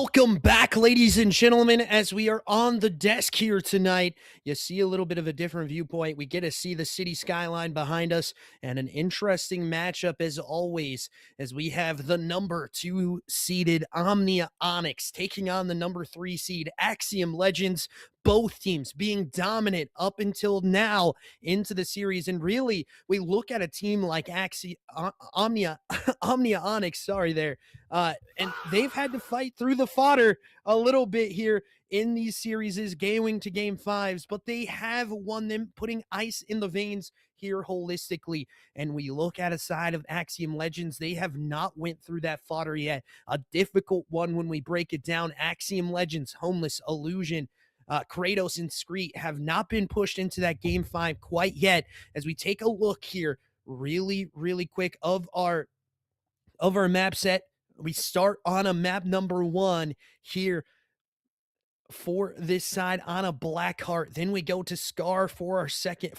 Welcome back, ladies and gentlemen, as we are on the desk here tonight. You see a little bit of a different viewpoint. We get to see the city skyline behind us and an interesting matchup as always, as we have the number 2 seeded OMNIA ONYX taking on the number 3 seed AXIOM Legends. Both teams being dominant up until now into the series. And really, we look at a team like OMNIA ONYX, sorry there, and they've had to fight through the fodder a little bit here in these series, going to game fives, but they have won them, putting ice in the veins here holistically. And we look at a side of AXIOM Legends, they have not went through that fodder yet. A difficult one when we break it down. AXIOM Legends, Homeless, Illusion, Kratos and Screet have not been pushed into that game 5 quite yet. As we take a look here really quick of our map set, we start on a map number 1 here for this side on a black heart. Then we go to Scar for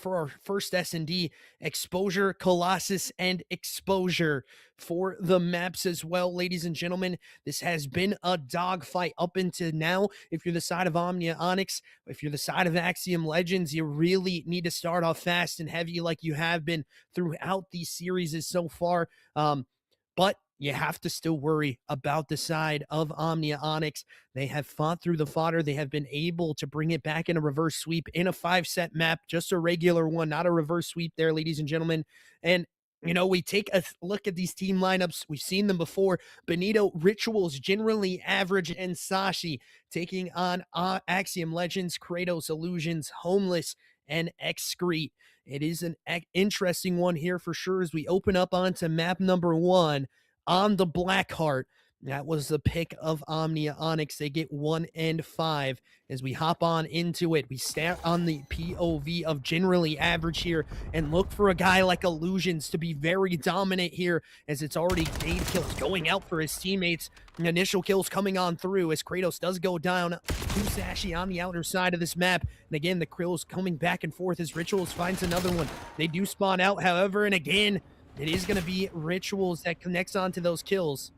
our first S&D, Exposure, Colossus, and Exposure for the maps as well. Ladies and gentlemen, this has been a dogfight up until now. If you're the side of OMNIA ONYX, if you're the side of AXIOM Legends, you really need to start off fast and heavy like you have been throughout these series so far. But you have to still worry about the side of OMNIA ONYX. They have fought through the fodder. They have been able to bring it back in a reverse sweep in a 5-set map, just a regular one, not a reverse sweep there, ladies and gentlemen. And, you know, we take a look at these team lineups. We've seen them before. Benito, Rituals, Generally Average, and Sashi taking on AXIOM Legends, Kratos, Illusions, Homeless, and Excrete. It is an interesting one here for sure as we open up onto map number 1 on the Blackheart. That was the pick of OMNIA ONYX. They get 1 and 5 as we hop on into it. We start on the POV of Generally Average here and look for a guy like Illusions to be very dominant here, as it's already 8 kills going out for his teammates. Initial kills coming on through as Kratos does go down to Sashi on the outer side of this map. And again, the kills coming back and forth as Rituals finds another one. They do spawn out, however, and again, it is going to be Rituals that connects onto those kills.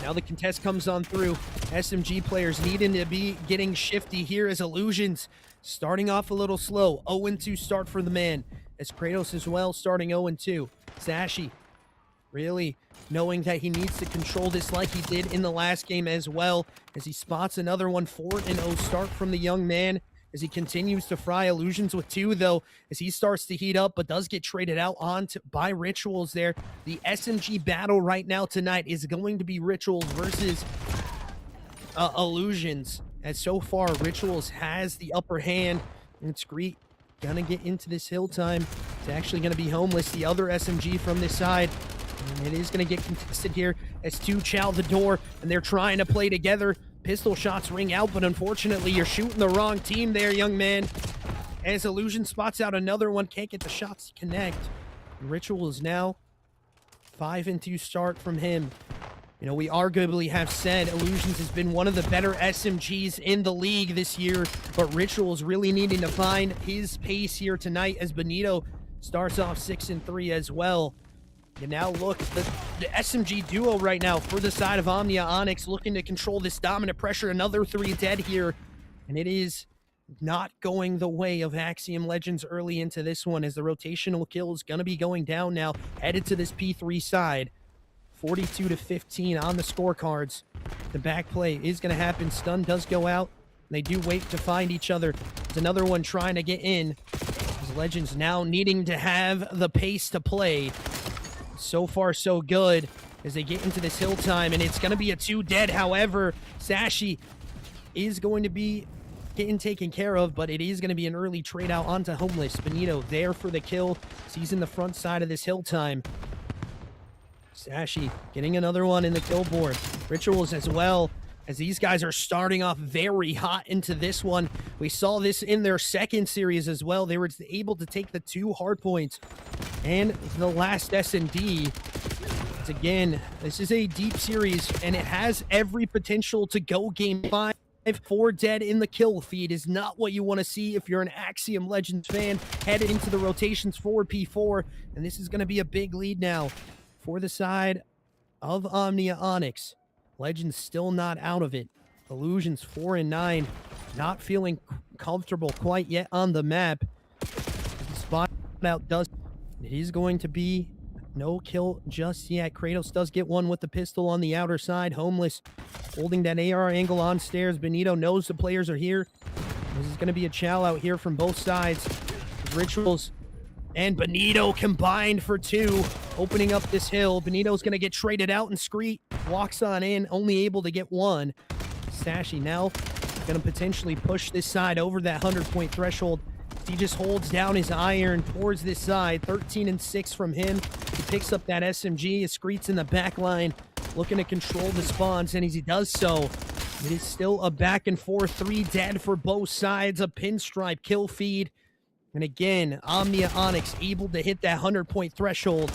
Now the contest comes on through. SMG players needing to be getting shifty here as Illusions starting off a little slow. 0-2 start for the man, as Kratos as well starting 0-2. Sashi really knowing that he needs to control this like he did in the last game as well, as he spots another one. 4-0 start from the young man as he continues to fry. Illusions with 2 though, as he starts to heat up, but does get traded out on by Rituals there. The SMG battle right now tonight is going to be Rituals versus Illusions, as so far Rituals has the upper hand. And Screet gonna get into this hill time. It's actually gonna be Homeless, the other SMG from this side. And it is gonna get contested here as 2 chow the door, and they're trying to play together. Pistol shots ring out, but unfortunately, you're shooting the wrong team there, young man. As Illusion spots out another one, can't get the shots to connect. Rituals now 5-2 start from him. You know, we arguably have said Illusions has been one of the better SMGs in the league this year, but Rituals really needing to find his pace here tonight as Benito starts off 6-3 as well. You now look, the SMG duo right now for the side of OMNIA ONYX looking to control this dominant pressure. Another 3 dead here, and it is not going the way of AXIOM Legends early into this one, as the rotational kill is going to be going down now, headed to this P3 side. 42-15 on the scorecards. The back play is going to happen. Stun does go out. They do wait to find each other. There's another one trying to get in. As Legends now needing to have the pace to play. So far, so good as they get into this hill time, and it's going to be a 2 dead. However, Sashi is going to be getting taken care of, but it is going to be an early trade out onto Homeless. Benito there for the kill. He's in the front side of this hill time. Sashi getting another one in the kill board. Rituals as well, as these guys are starting off very hot into this one. We saw this in their second series as well. They were able to take the 2 hard points and the last S&D. Again, this is a deep series, and it has every potential to go game 5. 4 dead in the kill feed is not what you want to see if you're an AXIOM Legends fan. Headed into the rotations for P4, and this is going to be a big lead now for the side of OMNIA ONYX. Legends still not out of it. Illusions 4 and 9, not feeling comfortable quite yet on the map. The spot out does. It is going to be no kill just yet. Kratos does get one with the pistol on the outer side. Homeless holding that AR angle on stairs. Benito knows the players are here. This is going to be a chow out here from both sides. Rituals and Benito combined for 2, opening up this hill. Benito's going to get traded out, and Screet walks on in, only able to get 1. Sashi now going to potentially push this side over that 100-point threshold. He just holds down his iron towards this side. 13 and 6 from him. He picks up that SMG. Screet's in the back line, looking to control the spawns, and as he does so, it is still a back and forth. 3 dead for both sides. A pinstripe kill feed. And again, OMNIA ONYX able to hit that 100-point threshold,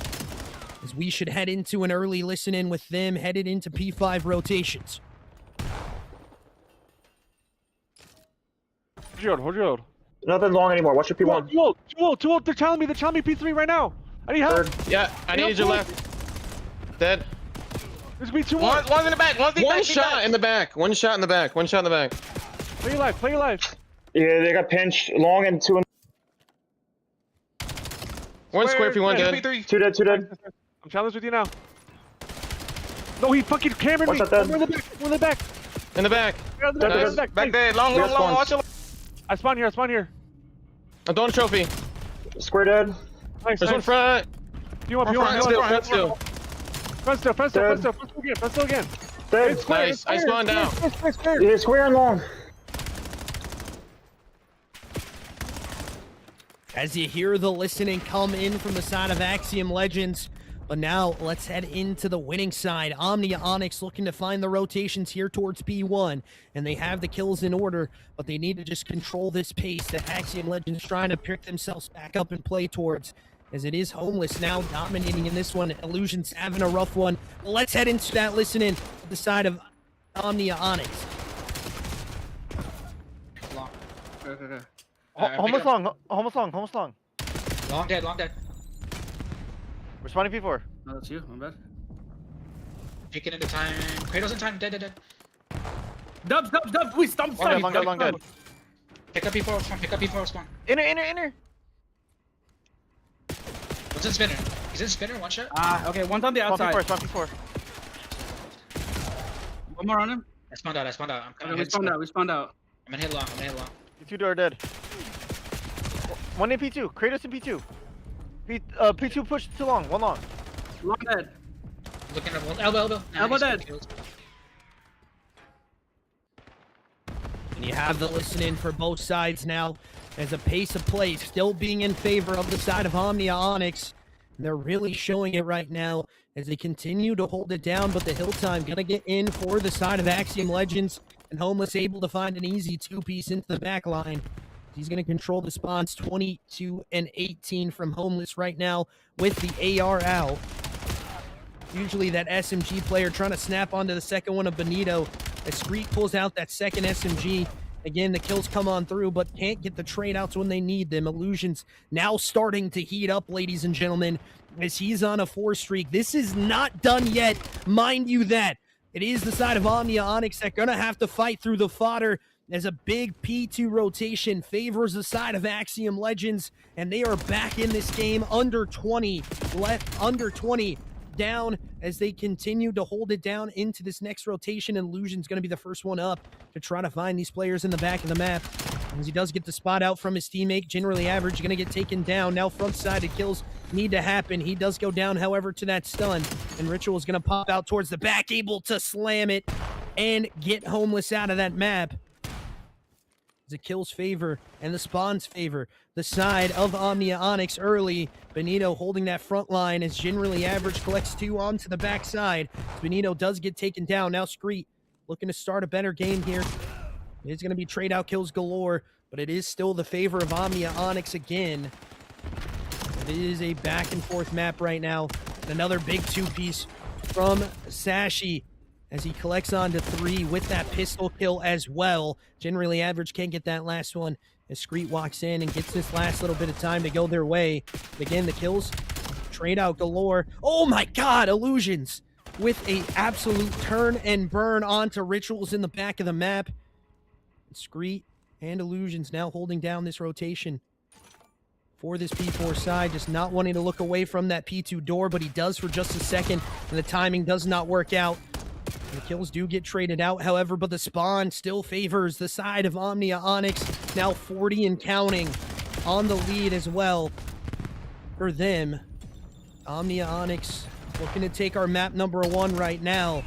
as we should head into an early listen-in with them, headed into P5 rotations. Hold your hold. Nothing long anymore. Watch your P1. Two ult. They're telling me P3 right now. I need help. Yeah, I need your left. Dead. There's gonna be 2 One's in the back. One shot in the back. One shot in the back. Play your life. Yeah, they got pinched. Long and 2 and... One square P1 dead. 2 dead. I'm challenged with you now. No, he fucking cambered me. We're in the back. In the back. Nice. Back there. Long. Watch it. I spawn here. I'm throwing a trophy. Square dead. Nice. There's one front. You want Front still. Front still again. Dead. Nice. I spawned down. Yeah, square and long. As you hear the listening come in from the side of Axiom Legends. But now let's head into the winning side. OMNIA ONYX looking to find the rotations here towards P1. And they have the kills in order, but they need to just control this pace that Axiom Legends trying to pick themselves back up and play towards. As it is Homeless now dominating in this one. Illusions having a rough one. Let's head into that listening to the side of OMNIA ONYX. Long. Okay. Almost long. Long dead. Responding P4. No, that's you. My bad. Peeking into time. Kratos in time. Dead. Dubs. We stump. Long dead. Pick up P4 spawn. Inner. What's in spinner? He's in spinner. One shot. Okay. One's on the outside. Spawn P4. One more on him. I spawned out. I'm coming. Okay, we spawned out. I'm gonna hit long. P2 door dead. One in P2. Kratos in P2. P2 push too long. One long. Long dead. Looking at one. Elbow. Elbow dead. And you have the listening for both sides now, as a pace of play still being in favor of the side of OMNIA ONYX. They're really showing it right now as they continue to hold it down, but the hill time gonna get in for the side of Axiom Legends, and Homeless able to find an easy 2-piece into the back line. He's going to control the spawns. 22 and 18 from Homeless right now with the AR out. Usually that SMG player trying to snap onto the second one of Benito. As Screet pulls out that second SMG. Again, the kills come on through, but can't get the trade outs when they need them. Illusions now starting to heat up, ladies and gentlemen, as he's on a 4 streak. This is not done yet, mind you that. It is the side of OMNIA ONYX that going to have to fight through the fodder, as a big P2 rotation favors the side of Axiom Legends, and they are back in this game under 20 down as they continue to hold it down into this next rotation. And Illusion's going to be the first one up to try to find these players in the back of the map. As he does get the spot out from his teammate, generally average, going to get taken down. Now front-sided kills need to happen. He does go down, however, to that stun, and Ritual is going to pop out towards the back, able to slam it and get Homeless out of that map. The kills favor and the spawns favor the side of OMNIA ONYX early. Benito holding that front line as generally average collects 2 onto the backside. Benito does get taken down. Now Screet looking to start a better game here. It's going to be trade out kills galore, but it is still the favor of OMNIA ONYX again. It is a back and forth map right now. And another big 2-piece from Sashi, as he collects on to 3 with that pistol kill as well. Generally average can't get that last one as Screet walks in and gets this last little bit of time to go their way. Again, the kills, trade out galore. Oh my god, Illusions with a absolute turn and burn onto Rituals in the back of the map. Screet and Illusions now holding down this rotation for this P4 side, just not wanting to look away from that P2 door, but he does for just a second, and the timing does not work out. The kills do get traded out, however, but the spawn still favors the side of OMNIA ONYX, now 40 and counting on the lead as well for them. OMNIA ONYX looking to take our map number 1 right now,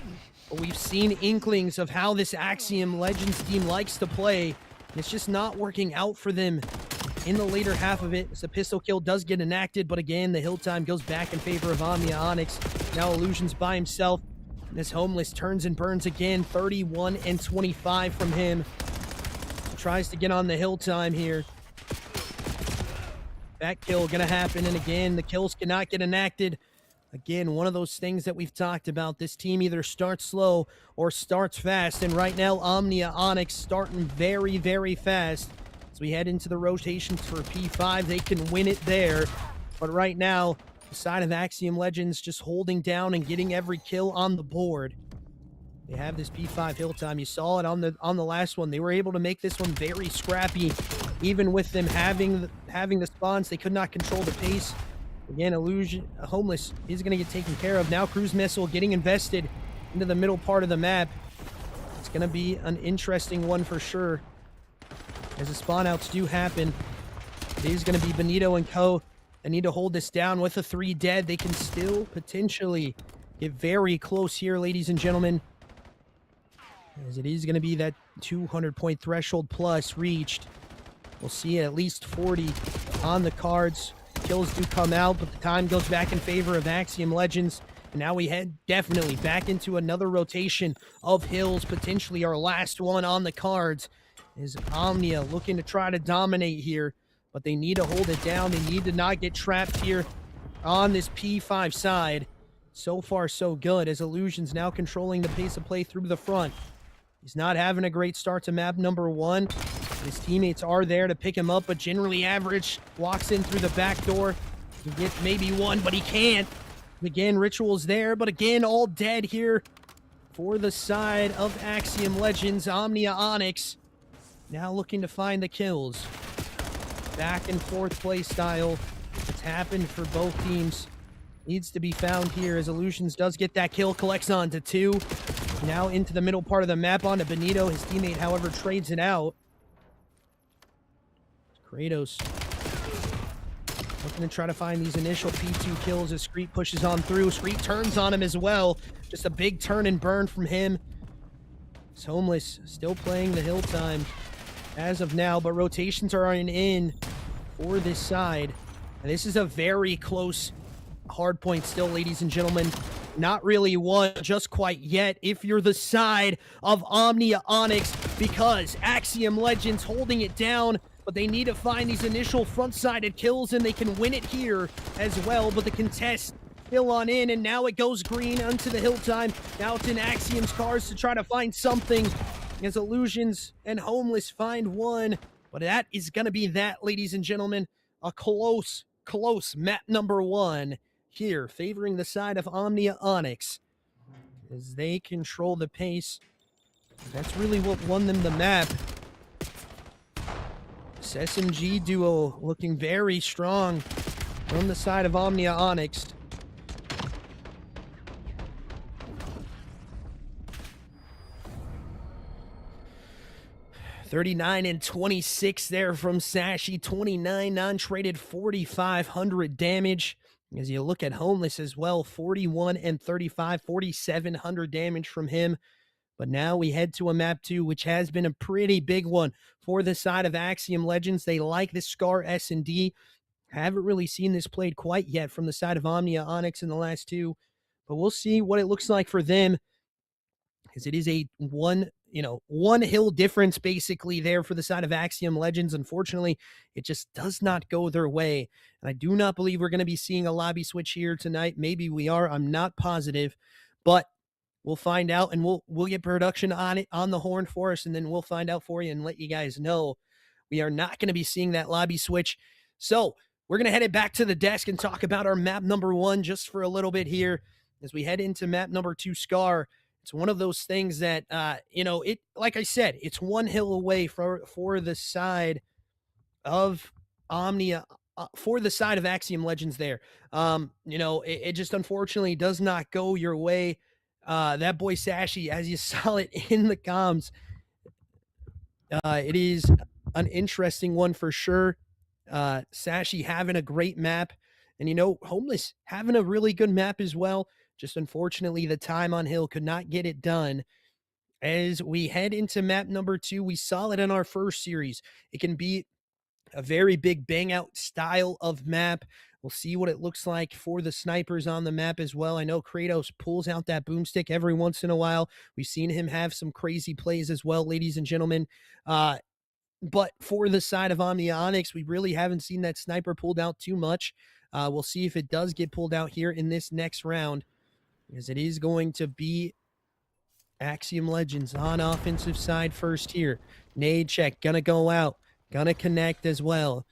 but we've seen inklings of how this AXIOM Legends team likes to play. It's just not working out for them in the later half of it. So pistol kill does get enacted, but again, the hill time goes back in favor of OMNIA ONYX. Now Illusions by himself. This Homeless turns and burns again, 31 and 25 from him. Tries to get on the hill time here. That kill gonna happen, and again, the kills cannot get enacted. Again, one of those things that we've talked about. This team either starts slow or starts fast, and right now, OMNIA ONYX starting very, very fast. As we head into the rotations for P5, they can win it there. But right now, the side of AXIOM Legends just holding down and getting every kill on the board. They have this P5 hill time. You saw it on the last one. They were able to make this one very scrappy. Even with them having the spawns, they could not control the pace. Again, Homeless is going to get taken care of. Now Cruise Missile getting invested into the middle part of the map. It's going to be an interesting one for sure, as the spawn outs do happen. It is going to be Benito and co. They need to hold this down with a 3 dead. They can still potentially get very close here, ladies and gentlemen, as it is going to be that 200-point threshold plus reached. We'll see at least 40 on the cards. Kills do come out, but the time goes back in favor of AXIOM Legends. And now we head definitely back into another rotation of hills, potentially our last one on the cards. Is OMNIA looking to try to dominate here, but they need to hold it down. They need to not get trapped here on this P5 side. So far, so good, as Illusions now controlling the pace of play through the front. He's not having a great start to map number 1. His teammates are there to pick him up, but generally average. Walks in through the back door. He gets maybe one, but he can't. Again, Ritual's there, but again, all dead here for the side of AXIOM Legends. OMNIA ONYX now looking to find the kills. Back and forth play style. It's happened for both teams. Needs to be found here, as Illusions does get that kill, collects on to 2. Now into the middle part of the map onto Benito. His teammate, however, trades it out. Kratos looking to try to find these initial P2 kills as Screet pushes on through. Screet turns on him as well. Just a big turn and burn from him. It's Homeless still playing the hill time as of now, but rotations are in for this side. And this is a very close hard point still, ladies and gentlemen. Not really won just quite yet if you're the side of OMNIA ONYX, because AXIOM Legends holding it down, but they need to find these initial front-sided kills, and they can win it here as well. But the contest still on in, and now it goes green onto the hill time. Now it's in AXIOM's cars to try to find something, as Illusions and Homeless find one. But that is going to be that, ladies and gentlemen. A close map number 1 here, favoring the side of OMNIA ONYX, as they control the pace. That's really what won them the map. This SMG duo looking very strong from the side of OMNIA ONYX. $39 and 26 there from Sashi. 29 non-traded, 4,500 damage. As you look at Homeless as well, 41 and 35, 4,700 damage from him. But now we head to a map 2, which has been a pretty big one for the side of AXIOM Legends. They like this Scar S&D. Haven't really seen this played quite yet from the side of OMNIA ONYX in the last 2. But we'll see what it looks like for them, because it is a one hill difference basically there for the side of AXIOM Legends. Unfortunately, it just does not go their way. And I do not believe we're going to be seeing a lobby switch here tonight. Maybe we are. I'm not positive. But we'll find out, and we'll get production on it on the horn for us, and then we'll find out for you and let you guys know. We are not going to be seeing that lobby switch. So we're going to head it back to the desk and talk about our map number 1 just for a little bit here. as we head into map number 2, Scar. It's one of those things that, it, like I said, it's one hill away for the side of Omnia, for the side of Axiom Legends there. It just unfortunately does not go your way. That boy Sashi, as you saw it in the comms, it is an interesting one for sure. Sashi having a great map, and Homeless having a really good map as well. Just unfortunately, the time on hill could not get it done. As we head into map number 2, we saw it in our first series. It can be a very big bang out style of map. We'll see what it looks like for the snipers on the map as well. I know Kratos pulls out that boomstick every once in a while. We've seen him have some crazy plays as well, ladies and gentlemen. But for the side of OMNIA ONYX, we really haven't seen that sniper pulled out too much. We'll see if it does get pulled out here in this next round, because it is going to be Axiom Legends on offensive side first here. Nade check, gonna go out, gonna connect as well,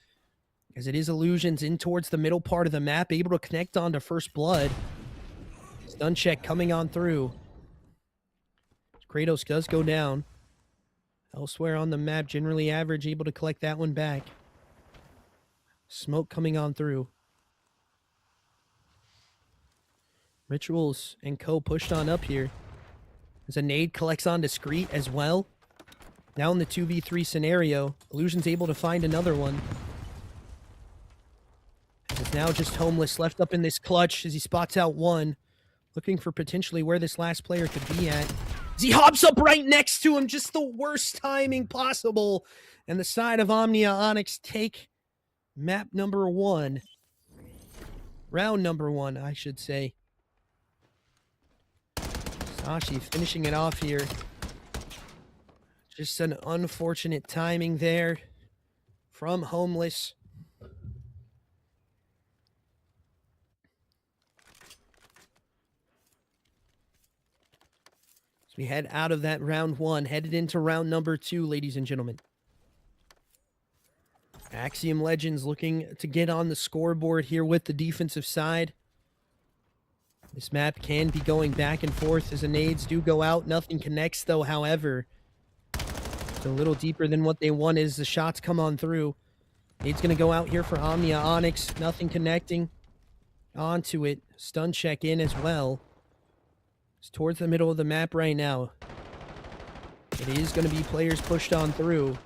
as it is Illusions in towards the middle part of the map, able to connect onto First Blood. Stun check coming on through. Kratos does go down. Elsewhere on the map, generally average, able to collect that one back. Smoke coming on through. Rituals and Co pushed on up here. As a nade collects on Discreet as well. Now in the 2v3 scenario, Illusion's able to find another one. It's now just Homeless left up in this clutch as he spots out one. Looking for potentially where this last player could be at. As he hops up right next to him, just the worst timing possible. And the side of OMNIA ONYX take map number 1. Round number 1, I should say. Sashi finishing it off here. Just an unfortunate timing there from Homeless. So we head out of that round 1, headed into round number 2, ladies and gentlemen. Axiom Legends looking to get on the scoreboard here with the defensive side. This map can be going back and forth as the nades do go out. Nothing connects though, however. It's a little deeper than what they want as the shots come on through. Nade's going to go out here for OMNIA ONYX. Nothing connecting onto it. Stun check in as well. It's towards the middle of the map right now. It is going to be players pushed on through.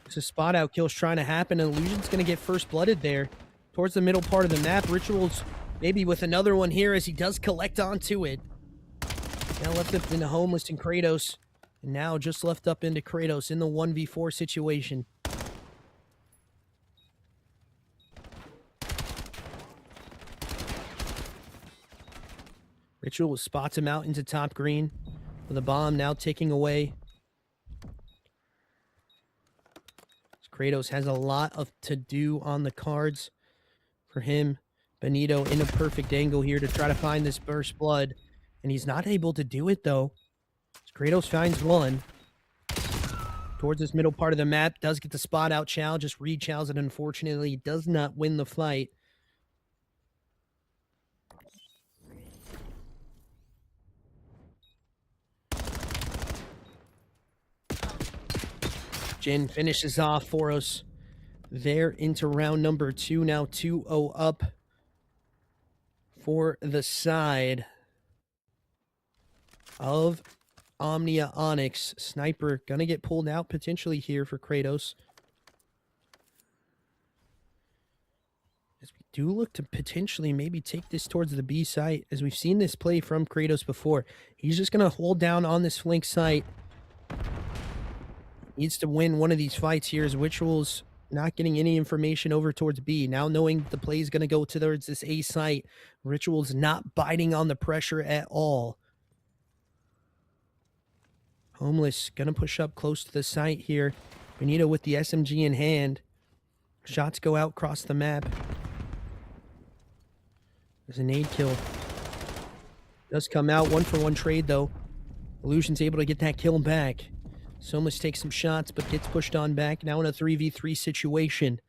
It's a spot out kill's trying to happen. Illusion's going to get first blooded there. Towards the middle part of the map. Rituals maybe with another one here as he does collect onto it. Now left up into Homeless and Kratos. And now just left up into Kratos in the 1v4 situation. Ritual spots him out into top green. With a bomb now taking away. Kratos has a lot of to do on the cards for him. Benito in a perfect angle here to try to find this burst blood. And he's not able to do it though. Kratos finds one. Towards this middle part of the map. Does get the spot out. Chow just re-chows it. Unfortunately, does not win the fight. Jin finishes off for us there into round number 2. Now 2-0 up for the side of OMNIA ONYX. Sniper gonna get pulled out potentially here for Kratos. As we do look to potentially maybe take this towards the B site, as we've seen this play from Kratos before. He's just gonna hold down on this flank site. Needs to win one of these fights here as Rituals not getting any information over towards B. Now knowing the play is going to go towards this A site. Rituals not biting on the pressure at all. Homeless going to push up close to the site here. Benito with the SMG in hand. Shots go out across the map. There's a nade kill. Does come out. 1-for-1 trade though. Illusion's able to get that kill back. Somas takes some shots, but gets pushed on back. Now in a 3v3 situation.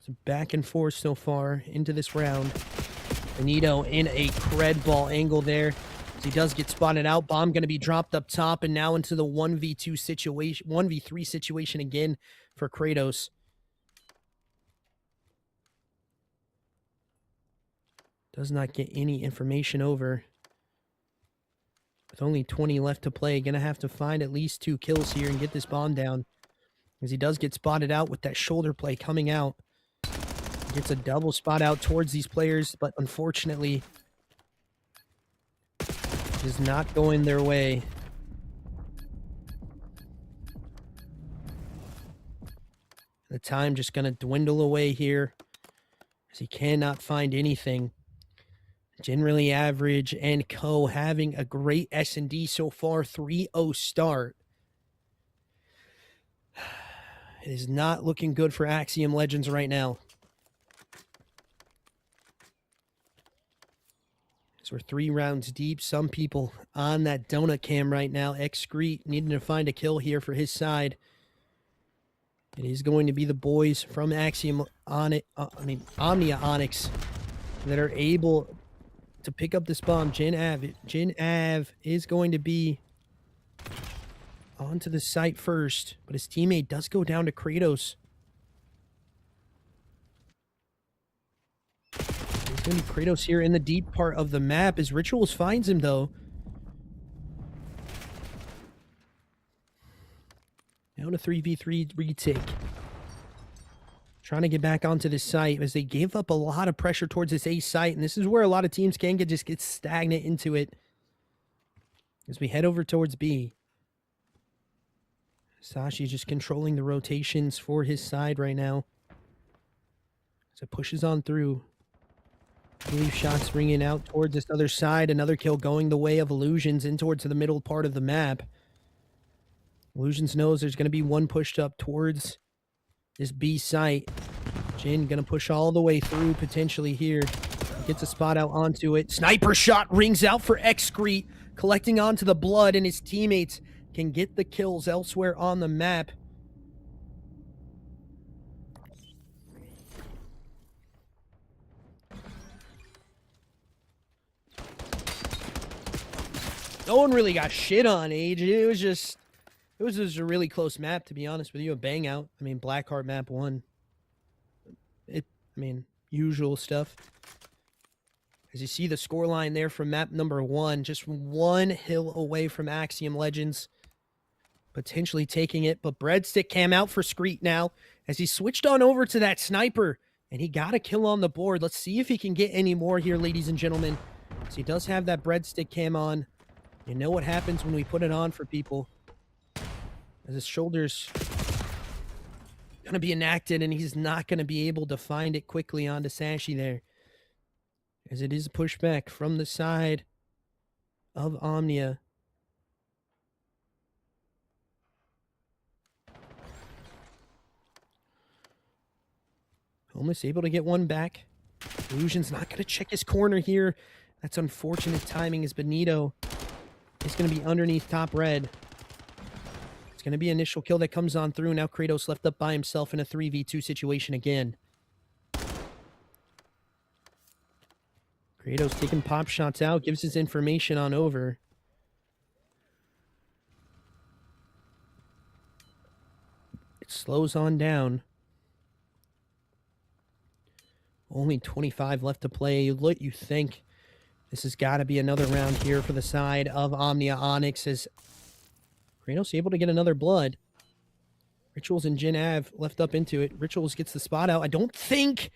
So back and forth so far into this round. Benito in a cred ball angle there. As he does get spotted out. Bomb going to be dropped up top and now into the 1v2 situation, 1v3 situation again for Kratos. Does not get any information over. With only 20 left to play, going to have to find at least 2 kills here and get this bomb down. As he does get spotted out with that shoulder play coming out. Gets a double spot out towards these players, but unfortunately is not going their way. The time just going to dwindle away here as he cannot find anything. Generally average and Co having a great S&D so far, 3-0 start. It is not looking good for Axiom Legends right now. So we're 3 rounds deep. Some people on that donut cam right now. Excrete needing to find a kill here for his side. It is going to be the boys from Axiom OMNIA ONYX that are able to pick up this bomb. Jin Av is going to be onto the site first, but his teammate does go down to Kratos. It's going to be Kratos here in the deep part of the map as Rituals finds him, though. Now in a 3v3 retake. Trying to get back onto this site as they gave up a lot of pressure towards this A site, and this is where a lot of teams can just get stagnant into it. As we head over towards B. Sashi just controlling the rotations for his side right now. As it pushes on through. I believe shots ringing out towards this other side. Another kill going the way of Illusions in towards the middle part of the map. Illusions knows there's going to be one pushed up towards this B site. Jin going to push all the way through potentially here. Gets a spot out onto it. Sniper shot rings out for Excrete. Collecting onto the blood, and his teammates can get the kills elsewhere on the map. No one really got shit on, Age. It was just a really close map, to be honest with you. A bang out. I mean, Blackheart map 1. Usual stuff. As you see the scoreline there from map number 1, just 1 hill away from Axiom Legends. Potentially taking it, but Breadstick cam out for Screet now as he switched on over to that sniper, and he got a kill on the board. Let's see if he can get any more here, ladies and gentlemen. So he does have that Breadstick cam on. You know what happens when we put it on for people. As his shoulder's going to be enacted, and he's not going to be able to find it quickly onto Sashi there. As it is a pushback from the side of OMNIA. Almost able to get one back. Illusion's not going to check his corner here. That's unfortunate timing as Benito is going to be underneath top red. It's going to be initial kill that comes on through. Now Kratos left up by himself in a 3v2 situation again. Kratos taking pop shots out, gives his information on over. It slows on down. Only 25 left to play. You think this has got to be another round here for the side of OMNIA ONYX as Kratos able to get another blood. Rituals and Jin Av left up into it. Rituals gets the spot out. I don't think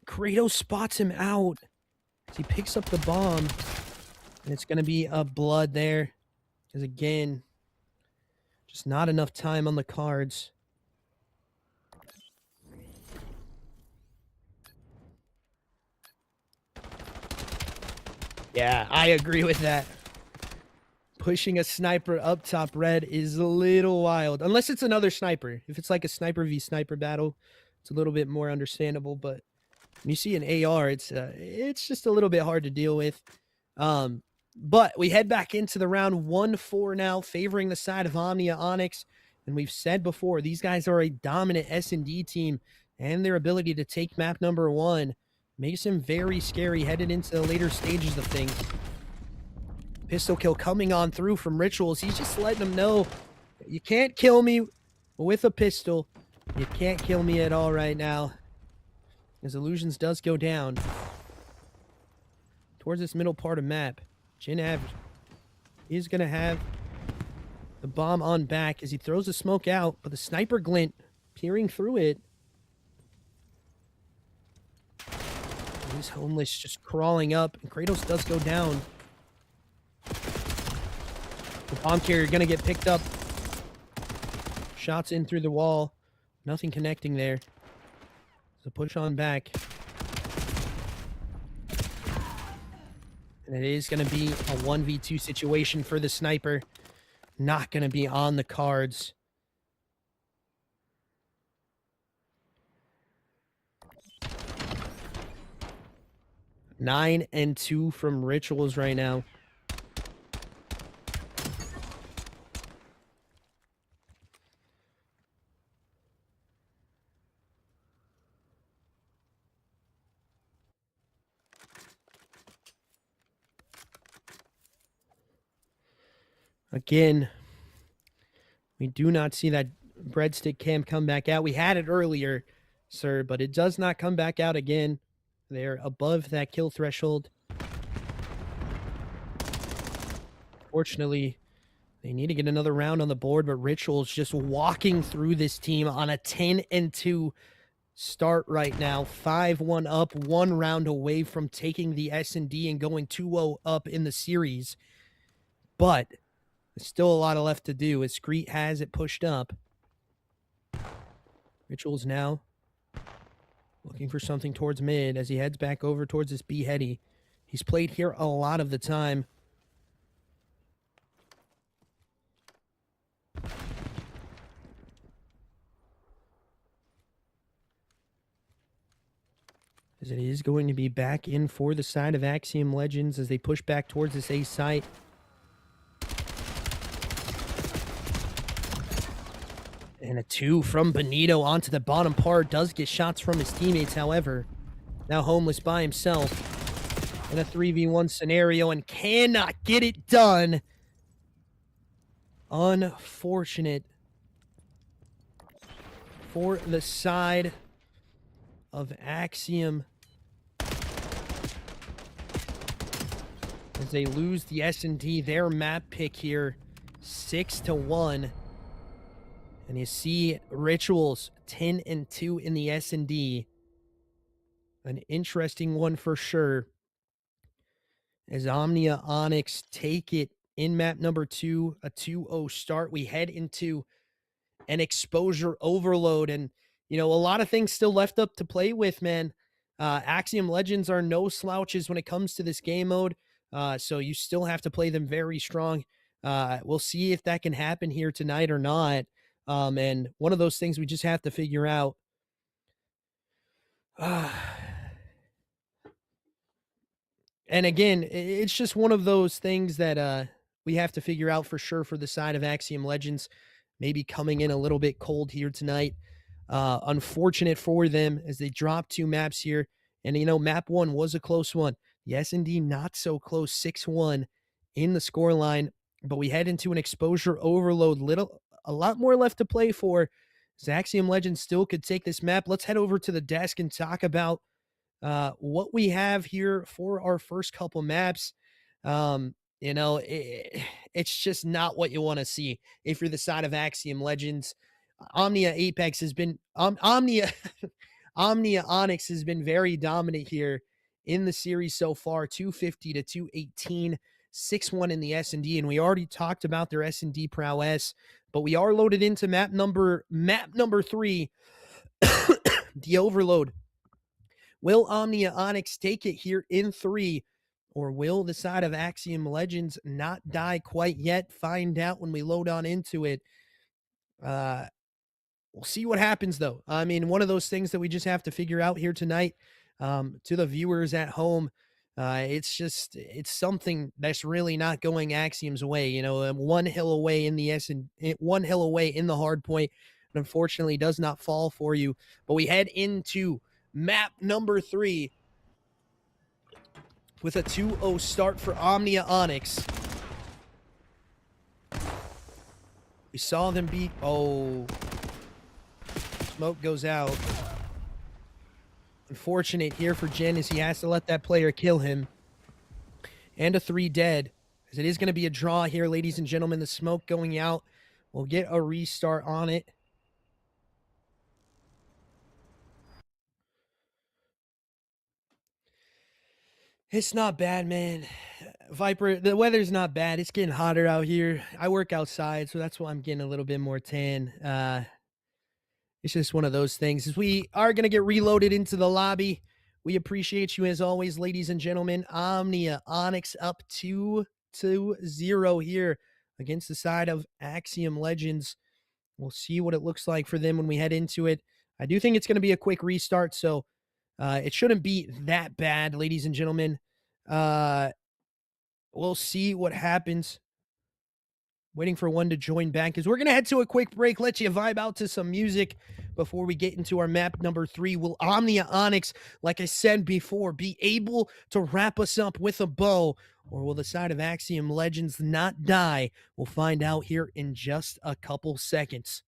Kratos spots him out. He picks up the bomb, and it's going to be a blood there. Because again, just not enough time on the cards. Yeah, I agree with that. Pushing a sniper up top red is a little wild. Unless it's another sniper. If it's like a sniper v sniper battle, it's a little bit more understandable. But when you see an AR, it's just a little bit hard to deal with. But we head back into the round 1-4 now, favoring the side of OMNIA ONYX. And we've said before, these guys are a dominant S&D team. and their ability to take map number 1 makes him very scary headed into the later stages of things. Pistol kill coming on through from Rituals. He's just letting them know, you can't kill me with a pistol. You can't kill me at all right now. As Illusions does go down towards this middle part of map. Jin Av is going to have the bomb on back as he throws the smoke out, but the sniper glint peering through it. This Homeless just crawling up, and Kratos does go down. The bomb carrier going to get picked up. Shots in through the wall. Nothing connecting there. So push on back. And it is going to be a 1v2 situation for the sniper. Not going to be on the cards. Nine and 2 from Rituals right now. Again, we do not see that breadstick cam come back out. We had it earlier, sir, but it does not come back out again. They're above that kill threshold. Fortunately, they need to get another round on the board, but Ritual's just walking through this team on a 10 and 2 start right now. 5-1 up, 1 round away from taking the S&D and going 2-0 up in the series. But there's still a lot left to do as Screet has it pushed up. Rituals now looking for something towards mid as he heads back over towards this B-heady. He's played here a lot of the time. As it is going to be back in for the side of Axiom Legends as they push back towards this A site. And a 2 from Benito onto the bottom part. Does get shots from his teammates, however. Now Homeless by himself in a 3v1 scenario and cannot get it done. Unfortunate for the side of Axiom as they lose the S&D. Their map pick here, 6-1. And you see Rituals 10 and 2 in the S&D. An interesting one for sure. As OMNIA ONYX take it in map number 2, a 2-0 start. We head into an exposure overload, and you know, a lot of things still left up to play with, man. Axiom Legends are no slouches when it comes to this game mode, so you still have to play them very strong. We'll see if that can happen here tonight or not. And one of those things we just have to figure out. And again, it's just one of those things that we have to figure out for sure for the side of Axiom Legends. Maybe coming in a little bit cold here tonight. Unfortunate for them as they drop 2 maps here. And, you know, map 1 was a close one. The S&D not so close, 6-1 in the scoreline. But we head into an exposure overload. A lot more left to play for. Axiom Legends still could take this map. Let's head over to the desk and talk about what we have here for our first couple maps. You know, it's just not what you want to see if you're the side of Axiom Legends. OMNIA Apex has been OMNIA ONYX has been very dominant here in the series so far. 250 to 218, 6-1 in the S&D, and we already talked about their S&D prowess. But we are loaded into map number 3, the overload. Will OMNIA ONYX take it here in 3, or will the side of Axiom Legends not die quite yet? Find out when we load on into it. We'll see what happens, though. I mean, one of those things that we just have to figure out here tonight. To the viewers at home, it's something that's really not going Axiom's way. You know, 1 hill away in the one hill away in the hard point. but unfortunately does not fall for you. But we head into map number 3 with a 2-0 start for OMNIA ONYX. We saw them beat... Oh. Smoke goes out. Unfortunate here for Jin as he has to let that player kill him. And a 3 dead. As it is going to be a draw here, ladies and gentlemen. The smoke going out. We'll get a restart on it. It's not bad, man. Viper, the weather's not bad. It's getting hotter out here. I work outside, so that's why I'm getting a little bit more tan. It's just one of those things. As we are going to get reloaded into the lobby, we appreciate you as always, ladies and gentlemen. OMNIA ONYX up 2-0 here against the side of AXIOM Legends. We'll see what it looks like for them when we head into it. I do think it's going to be a quick restart, so it shouldn't be that bad, ladies and gentlemen. We'll see what happens. Waiting for one to join back because we're going to head to a quick break, let you vibe out to some music before we get into our map number 3. Will OMNIA ONYX, like I said before, be able to wrap us up with a bow, or will the side of AXIOM Legends not die? We'll find out here in just a couple seconds.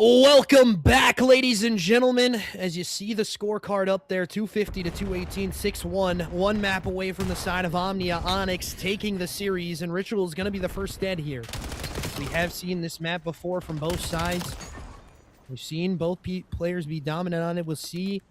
Welcome back, ladies and gentlemen. As you see the scorecard up there, 250 to 218, 6-1. One map away from the side of OMNIA. ONYX taking the series, and Ritual is going to be the first dead here. We have seen this map before from both sides. We've seen both players be dominant on it. We'll see,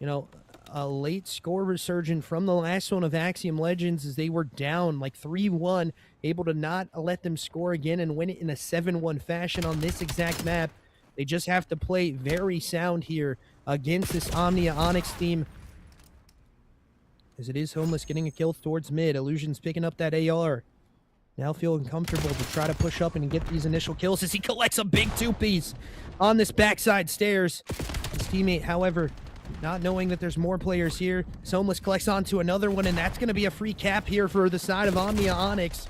you know, a late score resurgence from the last one of AXIOM Legends as they were down like 3-1, able to not let them score again and win it in a 7-1 fashion on this exact map. They just have to play very sound here against this OMNIA ONYX team. As it is Homeless getting a kill towards mid. Illusion's picking up that AR. Now feeling comfortable to try to push up and get these initial kills as he collects a big two-piece on this backside stairs. His teammate, however, not knowing that there's more players here. Homeless collects onto another one, and that's going to be a free cap here for the side of OMNIA ONYX.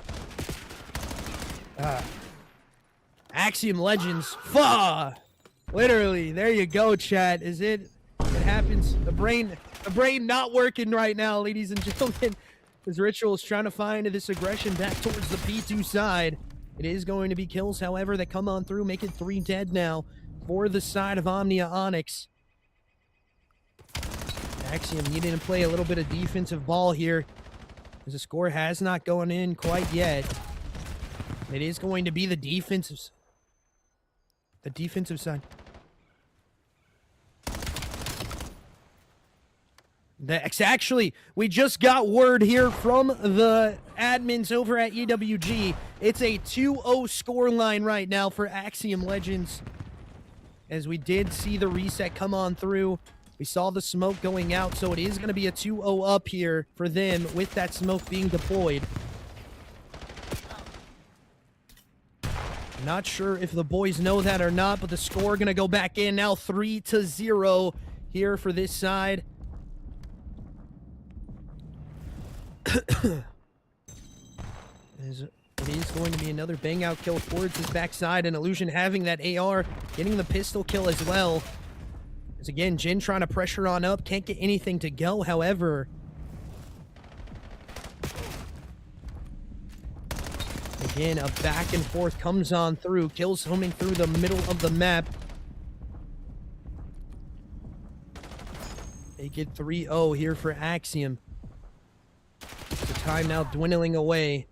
AXIOM Legends. Literally, there you go, chat. It happens. The brain not working right now, ladies and gentlemen. As Ritual is trying to find this aggression back towards the P2 side. It is going to be kills, however, that come on through, making 3 dead now for the side of OMNIA ONYX. AXIOM needing to play a little bit of defensive ball here, as the score has not gone in quite yet. It is going to be the defensive side. Actually, we just got word here from the admins over at EWG. It's a 2-0 scoreline right now for AXIOM Legends. As we did see the reset come on through. We saw the smoke going out, so it is going to be a 2-0 up here for them with that smoke being deployed. Not sure if the boys know that or not, but the score going to go back in now 3-0 here for this side. It is going to be another bang out kill towards his backside, and Illusion having that AR, getting the pistol kill as well. As again, Jin trying to pressure on up, can't get anything to go, however. Again, a back and forth comes on through, kills homing through the middle of the map. They get 3-0 here for AXIOM. The time now dwindling away.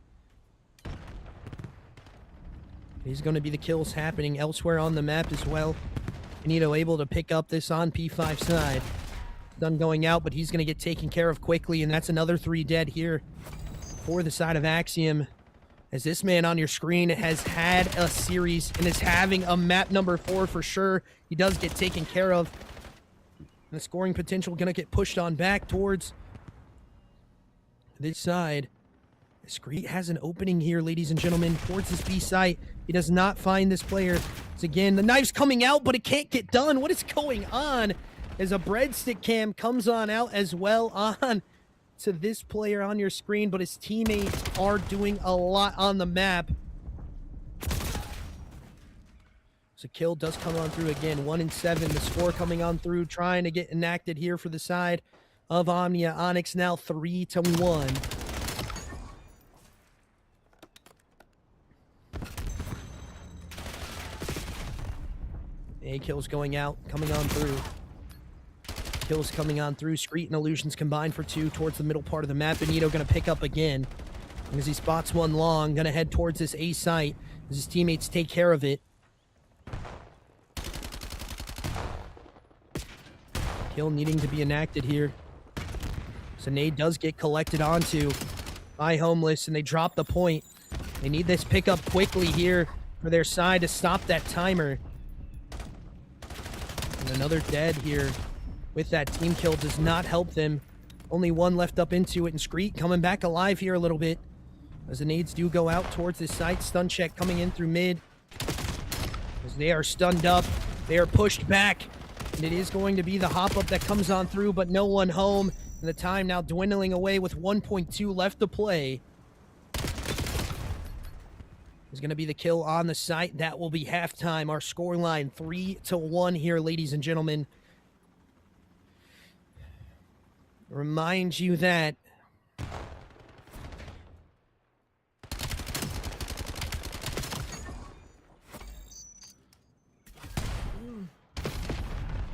These are going to be the kills happening elsewhere on the map as well. Benito able to pick up this on P5 side. Done going out, but he's going to get taken care of quickly, and that's another 3 dead here for the side of AXIOM. As this man on your screen has had a series and is having a map number 4 for sure. He does get taken care of. And the scoring potential going to get pushed on back towards this side. Screet has an opening here, ladies and gentlemen, towards his B site. He does not find this player. As again, the knife's coming out, but it can't get done. What is going on? As a breadstick cam comes on out as well on to this player on your screen, but his teammates are doing a lot on the map. So kill does come on through again, 1 and 7. The score coming on through, trying to get enacted here for the side of OMNIA ONYX, now 3-1. A kills going out, coming on through. Kills coming on through. Screet and Illusions combined for 2 towards the middle part of the map. Benito going to pick up again as he spots one long. Going to head towards this A site as his teammates take care of it. Kill needing to be enacted here. So nade does get collected onto by Homeless, and they drop the point. They need this pickup quickly here for their side to stop that timer. And another dead here with that team kill does not help them. Only 1 left up into it, and Screet coming back alive here a little bit. As the nades do go out towards this site. Stun check coming in through mid. As they are stunned up. They are pushed back. And it is going to be the hop up that comes on through, but no one home. And the time now dwindling away with 1.2 left to play. Is going to be the kill on the site. That will be halftime. Our scoreline 3-1 here, ladies and gentlemen. Remind you that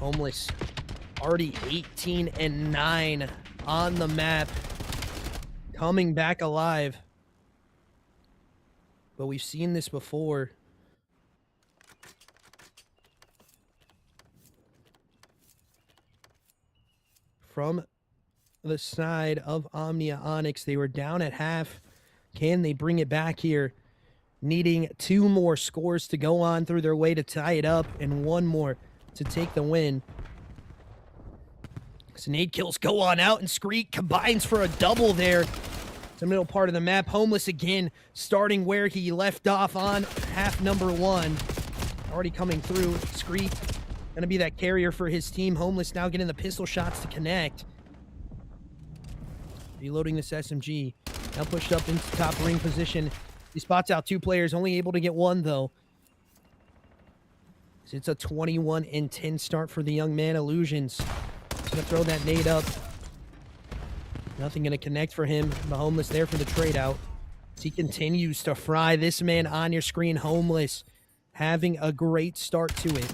Homeless already 18-9 on the map, coming back alive. But we've seen this before. From the side of OMNIA ONYX, they were down at half. Can they bring it back here? Needing 2 more scores to go on through their way to tie it up, and 1 more to take the win. So nade kills go on out, and Screek combines for a double there. The middle part of the map. Homeless again, starting where he left off on half number 1. Already coming through. Screek gonna be that carrier for his team. Homeless now getting the pistol shots to connect. Reloading this SMG. Now pushed up into top ring position. He spots out 2 players, only able to get 1 though. So it's a 21-10 start for the young man. Illusions. He's gonna throw that nade up. Nothing gonna connect for him. The Homeless there for the trade out. As he continues to fry this man on your screen. Homeless having a great start to it.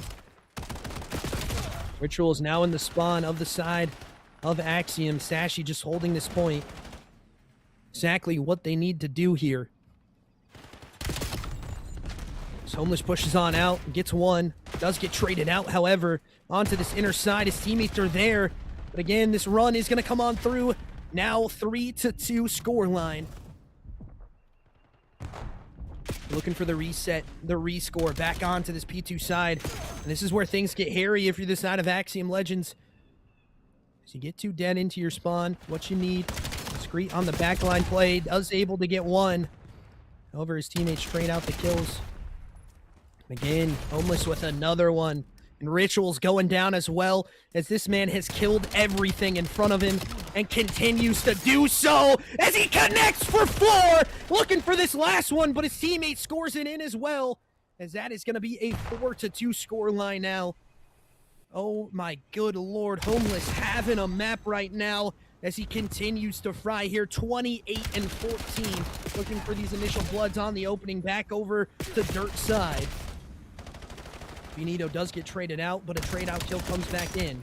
Ritual is now in the spawn of the side of Axiom. Sashi just holding this point. Exactly what they need to do here. So Homeless pushes on out, gets 1. Does get traded out, however, onto this inner side. His teammates are there. But again, this run is gonna come on through. Now 3-2 scoreline. Looking for the reset, the rescore back onto this P2 side. And this is where things get hairy if you're the side of Axiom Legends. As you get 2 dead into your spawn, what you need, discreet on the backline play, does able to get 1. However, his teammates trade out the kills. Again, Homeless with another one. And Ritual's going down as well, as this man has killed everything in front of him and continues to do so as he connects for 4. Looking for this last one, but his teammate scores it in as well, as that is going to be a 4-2 score line now. Oh my good lord, Homeless having a map right now as he continues to fry here. 28-14. Looking for these initial bloods on the opening, back over to Dirt side. Benito does get traded out, but a trade out kill comes back in.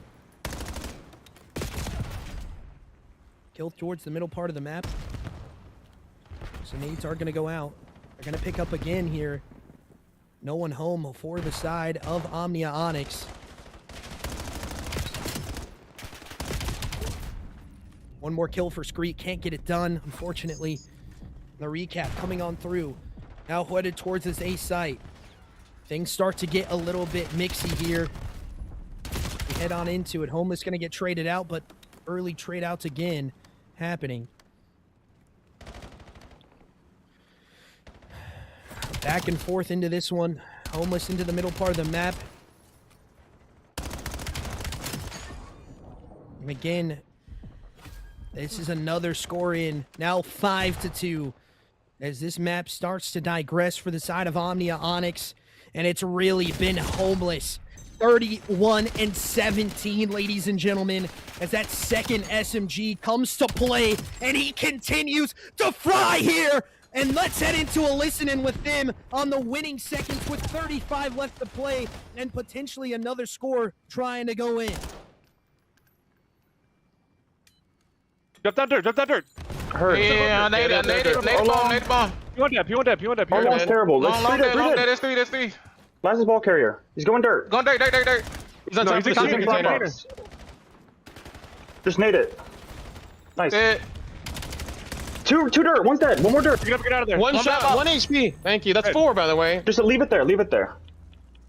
Kill towards the middle part of the map. So nades are going to go out. They're going to pick up again here. No one home for the side of OMNIA ONYX. One more kill for Screek. Can't get it done, unfortunately. The recap coming on through. Now headed towards this A site. Things start to get a little bit mixy here. We head on into it. Homeless going to get traded out, but early trade outs again happening. Back and forth into this one. Homeless into the middle part of the map. And again, this is another score in. Now 5-2. As this map starts to digress for the side of OMNIA ONYX. And it's really been Homeless. 31-17, ladies and gentlemen, as that second SMG comes to play, and he continues to fry here. And let's head into a listen-in with them on the winning seconds with 35 left to play, and potentially another score trying to go in. Drop that dirt, drop that dirt. Hurt. Yeah, nade bomb. You want that, you want that, you want that. Oh, that's terrible. Let's Long three dead, dead. that's 3, that's 3. Last is ball carrier. He's going dirt. Go dirt. He's on No, top he's of the extremely container. box. Just nade it. Nice. Dead. Two dirt. One's dead. One more dirt. Get out of there. One shot, back up. 1 HP. Thank you. That's Hey. 4, by the way. Just leave it there. Leave it there.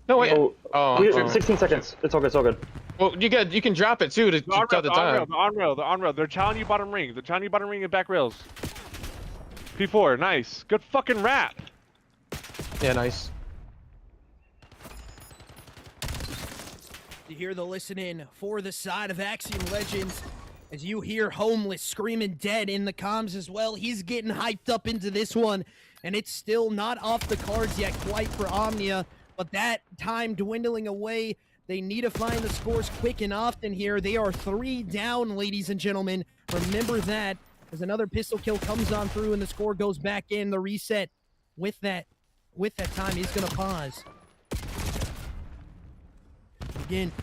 No, wait. Oh, Oh, 16 seconds. It's all good. It's all good. well, you can drop it too to The on tell rail, the time. the on rail, the on rail. They're challenging you bottom ring. They're challenging you bottom ring and back rails. P4, nice. Good fucking rat. Yeah, nice. You hear the listen in for the side of Axiom Legends as you hear Homeless screaming dead in the comms as well. He's getting hyped up into this one, and it's still not off the cards yet quite for Omnia, but that time dwindling away. They need to find the scores quick and often here. They are 3 down, ladies and gentlemen. Remember that as another pistol kill comes on through and the score goes back in. The reset with that time is going to pause. Again,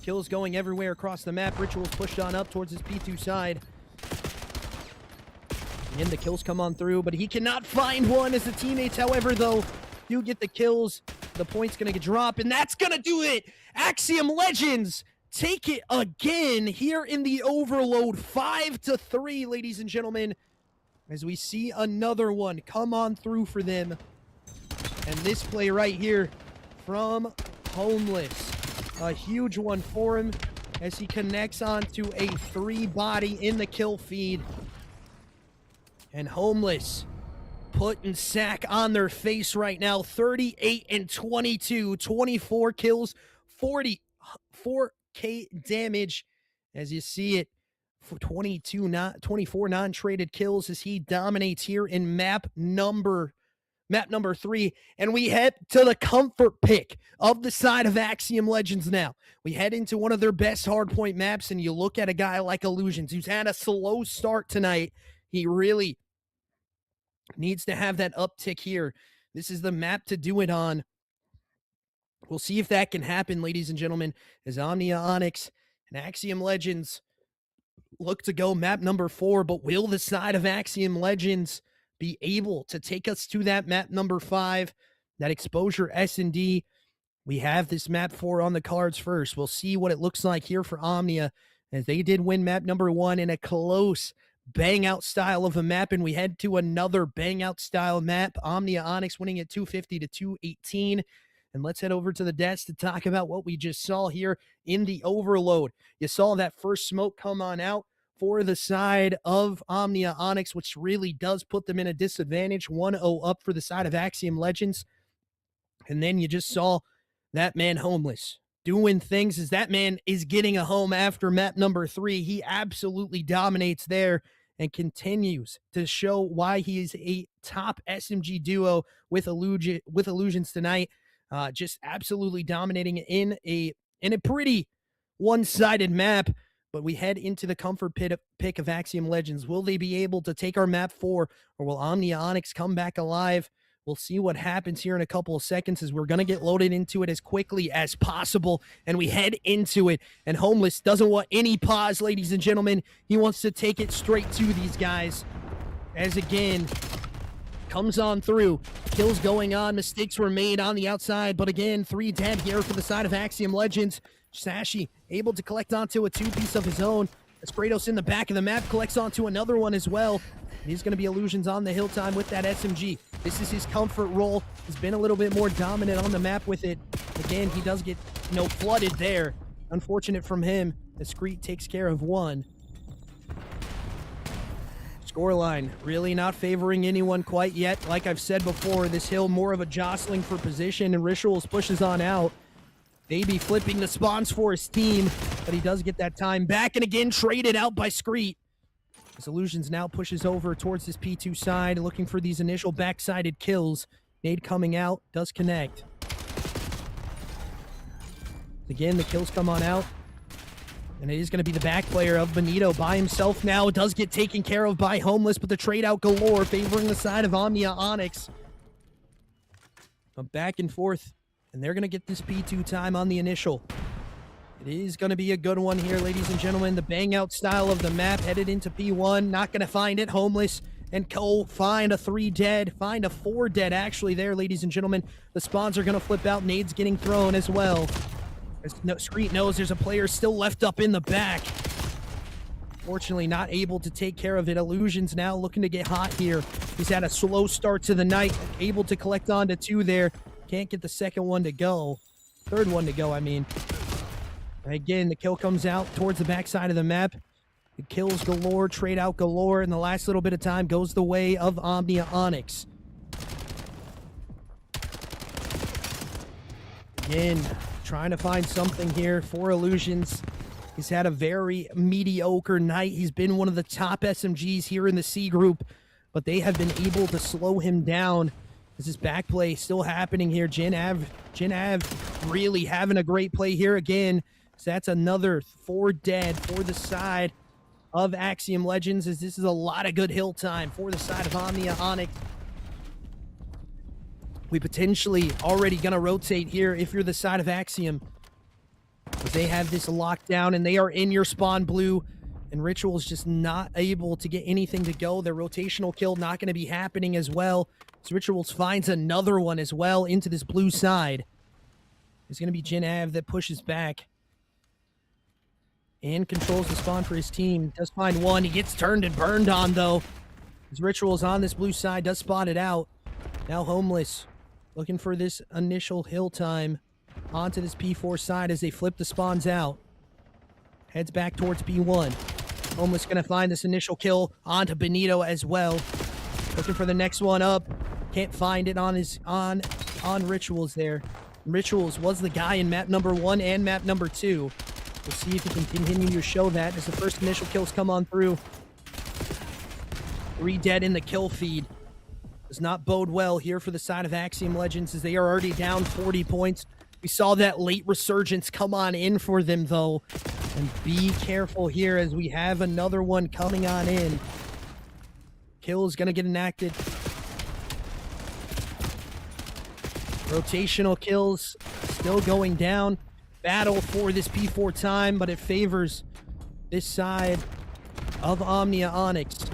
Kills going everywhere across the map. Ritual's pushed on up towards his P2 side. Again, the kills come on through, but he cannot find one as the teammates, however, though, do get the kills. The point's going to drop, and that's going to do it. Axiom Legends take it again here in the overload. 5-3, ladies and gentlemen, as we see another one come on through for them. And this play right here from Homeless. A huge one for him as he connects onto a 3-body in the kill feed. And Homeless putting Sack on their face right now. 38-22, 24 kills, 44k damage as you see it. For 24 non-traded kills as he dominates here in map number 3. And we head to the comfort pick of the side of Axiom Legends now. We head into one of their best hardpoint maps, and you look at a guy like Illusions, who's had a slow start tonight. He really needs to have that uptick here. This is the map to do it on. We'll see if that can happen, ladies and gentlemen, as OMNIA, ONYX, and Axiom Legends look to go map number 4. But will the side of Axiom Legends be able to take us to that map number 5, that exposure S&D? We have this map 4 on the cards first. We'll see what it looks like here for OMNIA, as they did win map number 1 in a close bang-out style of a map, and we head to another bang-out style map. OMNIA ONYX winning at 250-218. And let's head over to the desk to talk about what we just saw here in the overload. You saw that first smoke come on out for the side of OMNIA ONYX, which really does put them in a disadvantage. 1-0 up for the side of Axiom Legends. And then you just saw that man Homeless doing things as that man is getting a home after map number 3. He absolutely dominates there and continues to show why he is a top SMG duo with Illusions tonight. Just absolutely dominating in a pretty one-sided map. But we head into the comfort pick of Axiom Legends. Will they be able to take our map 4, or will OMNIA ONYX come back alive? We'll see what happens here in a couple of seconds, as we're going to get loaded into it as quickly as possible. And we head into it. And Homeless doesn't want any pause, ladies and gentlemen. He wants to take it straight to these guys. As again, comes on through. Kills going on. Mistakes were made on the outside. But again, 3 dead here for the side of Axiom Legends. Sashi able to collect onto a 2-piece of his own. Escratos in the back of the map collects onto another one as well. He's going to be Illusions on the hill time with that SMG. This is his comfort role. He's been a little bit more dominant on the map with it. Again, he does get, flooded there. Unfortunate from him. Discreet takes care of one. Scoreline really not favoring anyone quite yet. Like I've said before, this hill more of a jostling for position, and Rituals pushes on out. They be flipping the spawns for his team, but he does get that time back, and again traded out by Screet. As Illusions now pushes over towards his P2 side, looking for these initial backsided kills. Nade coming out, does connect. Again, the kills come on out. And it is going to be the back player of Benito by himself now. Does get taken care of by Homeless, but the trade out galore favoring the side of OMNIA ONYX. A back and forth, and they're going to get this P2 time on the initial. It is going to be a good one here, ladies and gentlemen. The bang out style of the map headed into P1. Not going to find it. Homeless and Cole find a 3 dead. Find a 4 dead actually there, ladies and gentlemen. The spawns are going to flip out. Nades getting thrown as well. As Screet knows there's a player still left up in the back. Fortunately, not able to take care of it. Illusions now looking to get hot here. He's had a slow start to the night. Able to collect onto 2 there. Can't get the second one to go. Third one to go, I mean. Again, the kill comes out towards the backside of the map. The kills galore, trade out galore, and the last little bit of time goes the way of OMNIA ONYX. Again, trying to find something here for Illusions. He's had a very mediocre night. He's been one of the top SMGs here in the C group, but they have been able to slow him down. This is back play still happening here. Jin Av really having a great play here again. So that's another 4 dead for the side of Axiom Legends, as this is a lot of good hill time for the side of OMNIA ONYX. We potentially already going to rotate here if you're the side of Axiom. As they have this locked down and they are in your spawn blue. And Ritual's just not able to get anything to go. Their rotational kill not going to be happening as well. So Rituals finds another one as well into this blue side. It's going to be Jin Av that pushes back. And controls the spawn for his team. Does find one. He gets turned and burned on, though. His Rituals on this blue side. Does spot it out. Now Homeless. Looking for this initial hill time. Onto this P4 side as they flip the spawns out. Heads back towards B1. Homeless gonna find this initial kill onto Benito as well. Looking for the next one up. Can't find it on his on Rituals there. Rituals was the guy in map number 1 and map number 2. We'll see if he can continue to show that as the first initial kills come on through. 3 dead in the kill feed. Does not bode well here for the side of Axiom Legends as they are already down 40 points. We saw that late resurgence come on in for them, though. And be careful here as we have another one coming on in. Kill is going to get enacted. Rotational kills still going down. Battle for this P4 time, but it favors this side of OMNIA ONYX.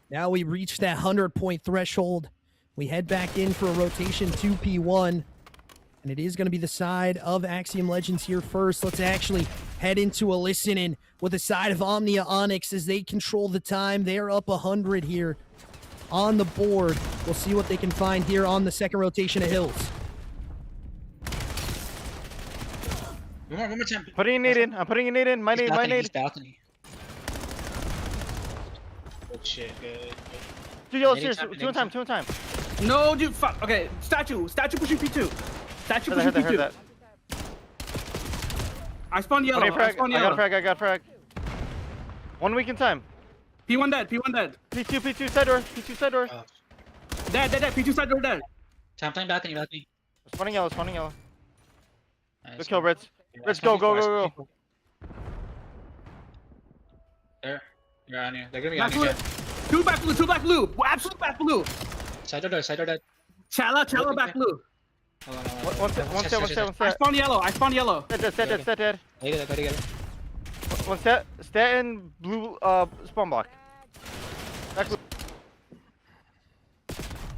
Now we reach that 100-point threshold. We head back in for a rotation 2P1. And it is going to be the side of Axiom Legends here first. Let's actually head into a listen-in with the side of OMNIA ONYX as they control the time. They're up 100 here on the board. We'll see what they can find here on the second rotation of hills. One more time. Putting a nade in. I'm putting a nade in. My nade, my nade. Balcony. Good shit, good. 2 yellows Nading here. time, 2 in time, 2 in time. No, dude, fuck. Okay, statue pushing P2. Statue Heard pushing that. P2. I spawned yellow. Frag. I spawned I got yellow. a frag. I got a frag. 1 week in time. P1 dead. P1 dead. P2 side door. P2 side door. Dead. P2 side door dead. Time balcony. Spawning yellow. Spawning yellow. Nice. Good kill, Ritz. Ritz, go. There. You're on here. They're gonna be Back on blue. here. 2 back blue. 2 back blue. Absolute back blue. Side door dead. Chala back blue. Hold on. One set. I spawned yellow. Dead. Get it. One set. Stat in blue spawn block. Back blue.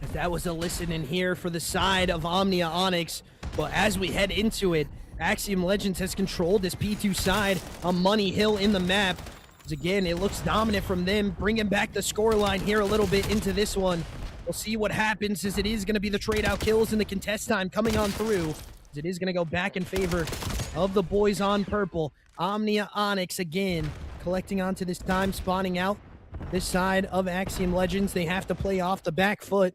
If that was a listen in here for the side of OMNIA ONYX. But as we head into it, Axiom Legends has controlled this P2 side on Money Hill in the map. As again, it looks dominant from them, bringing back the scoreline here a little bit into this one. We'll see what happens as it is going to be the trade-out kills and the contest time coming on through. As it is going to go back in favor of the boys on purple. OMNIA ONYX again collecting onto this time, spawning out this side of Axiom Legends. They have to play off the back foot.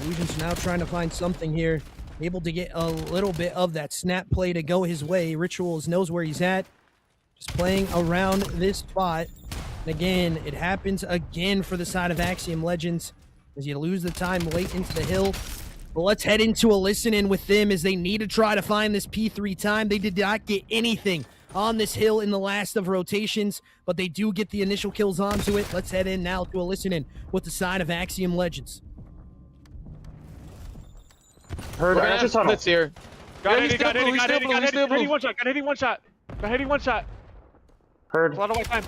Illusion's now trying to find something here. Able to get a little bit of that snap play to go his way. Rituals knows where he's at. Just playing around this spot. And again, it happens again for the side of Axiom Legends as you lose the time late into the hill. But let's head into a listen-in with them as they need to try to find this P3 time. They did not get anything on this hill in the last of rotations, but they do get the initial kills onto it. Let's head in now to a listen-in with the side of Axiom Legends. Heard. I just tunnel. Blitz here. Got Yeah, hitting one shot. Got hitting one shot. Heard. A lot of white time.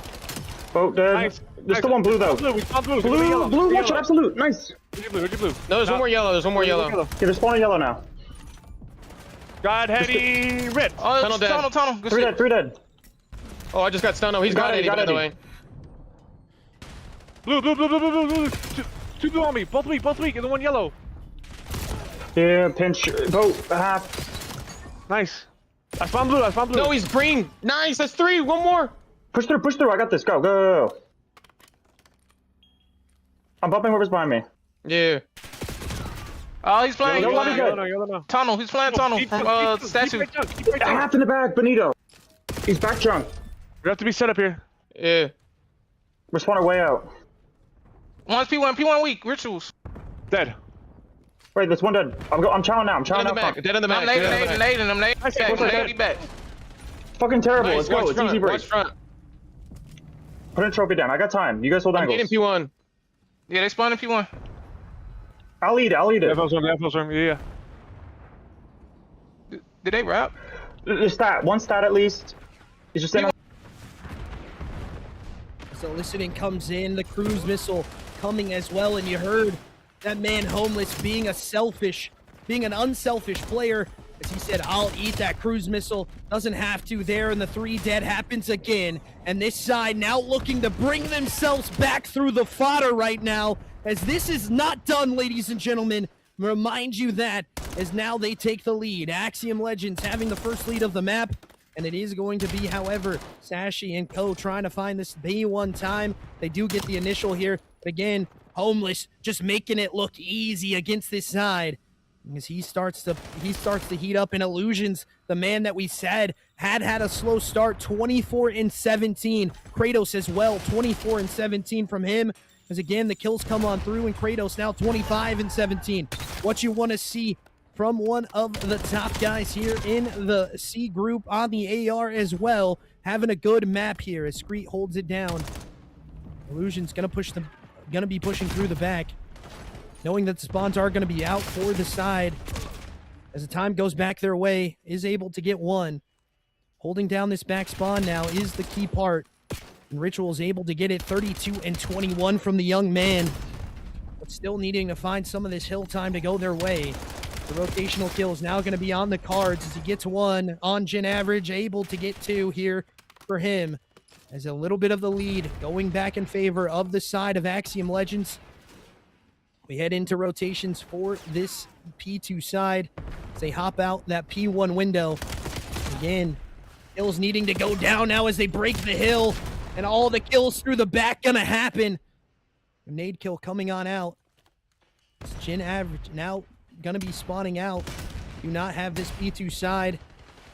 Boat dead. Nice. There's still one blue though. We found blue. Blue, one shot, absolute. Nice. Where'd you blue? No, there's one more yellow. Yeah, they're spawning yellow now. God, Hetty, Rit. Oh, tunnel dead. Tunnel. Good 3 shit. dead, 3 dead. Oh, I just got stunned. Oh, he's got Eddie, by the way. Blue. Two blue on me. Both weak, and the one yellow. Yeah, pinch. Boat, half. Nice. I spawned blue. No, he's green. Nice, that's 3. One more. Push through. I got this. Go. I'm bumping whoever's behind me. Yeah. Oh, he's playing. Yellow no. Tunnel. He's playing tunnel from statue. Half in the back, Benito. He's back drunk. We have to be set up here. Yeah. We're spawning way out. One's P1 weak. Rituals. Dead. Wait, there's one dead. I'm chowing now. I'm Dead chowing in the now. back. Dead in the I'm back. nading. I'm nading back. Fucking terrible. Nice. Let's go. Watch It's front. easy break. Watch front. Put a trophy down. I got time. You guys hold I'm angles. getting P1. Yeah, they spawned in P1. I'll eat it. FL storm. Yeah. Did they rap? The stat, one stat at least. He's just in. So listening comes in, the cruise missile coming as well, and you heard that man Homeless being an unselfish player, as he said, I'll eat that cruise missile, doesn't have to there, and the 3 dead happens again, and this side now looking to bring themselves back through the fodder right now, as this is not done, ladies and gentlemen. Remind you that, as now they take the lead. Axiom Legends having the first lead of the map, and it is going to be, however, Sashi and Co. trying to find this B1 time. They do get the initial here, but again, Homeless just making it look easy against this side. As he starts to heat up in Illusions, the man that we said had a slow start, 24-17. Kratos as well, 24-17 from him. As again, the kills come on through, and Kratos now 25-17. What you want to see from one of the top guys here in the C group on the AR as well, having a good map here as Screet holds it down. Illusion's gonna be pushing through the back, knowing that the spawns are gonna be out for the side. As the time goes back their way, is able to get one. Holding down this back spawn now is the key part. And Ritual is able to get it 32-21 from the young man, but still needing to find some of this hill time to go their way. The rotational kill is now going to be on the cards as he gets one on Gen Average, able to get 2 here for him. As a little bit of the lead going back in favor of the side of Axiom Legends. We head into rotations for this P2 side as they hop out that P1 window. Again, kills needing to go down now as they break the hill, and all the kills through the back gonna happen. A nade kill coming on out. It's Gen Average now gonna be spawning out. Do not have this P2 side.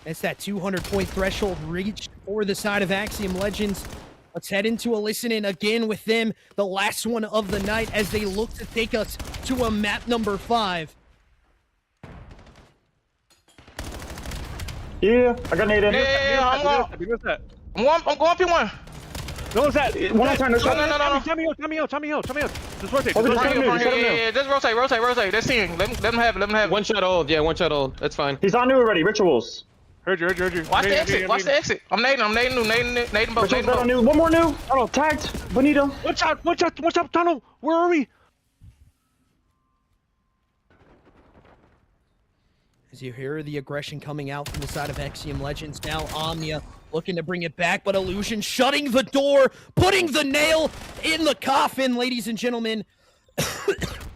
It's that 200-point threshold reached for the side of Axiom Legends. Let's head into a listen-in again with them, the last one of the night, as they look to take us to a map number 5. Yeah, I got naded. Yeah, I'm going P1. No, what's that? One at a time, no shot. No. Tommy out. Just rotate. Over the Just top. rotate. Yeah, just rotate. That's seeing. Let them have it. One shot old. Yeah, one shot old. That's fine. He's on new already, Rituals. Heard you. Watch the exit. Watch the exit. I'm nading both. Rituals on new. One more new. Oh, tagged. Bonito. Watch out, tunnel. Where are we? As you hear the aggression coming out from the side of Axiom Legends, now OMNIA looking to bring it back, but Illusion shutting the door, putting the nail in the coffin, ladies and gentlemen.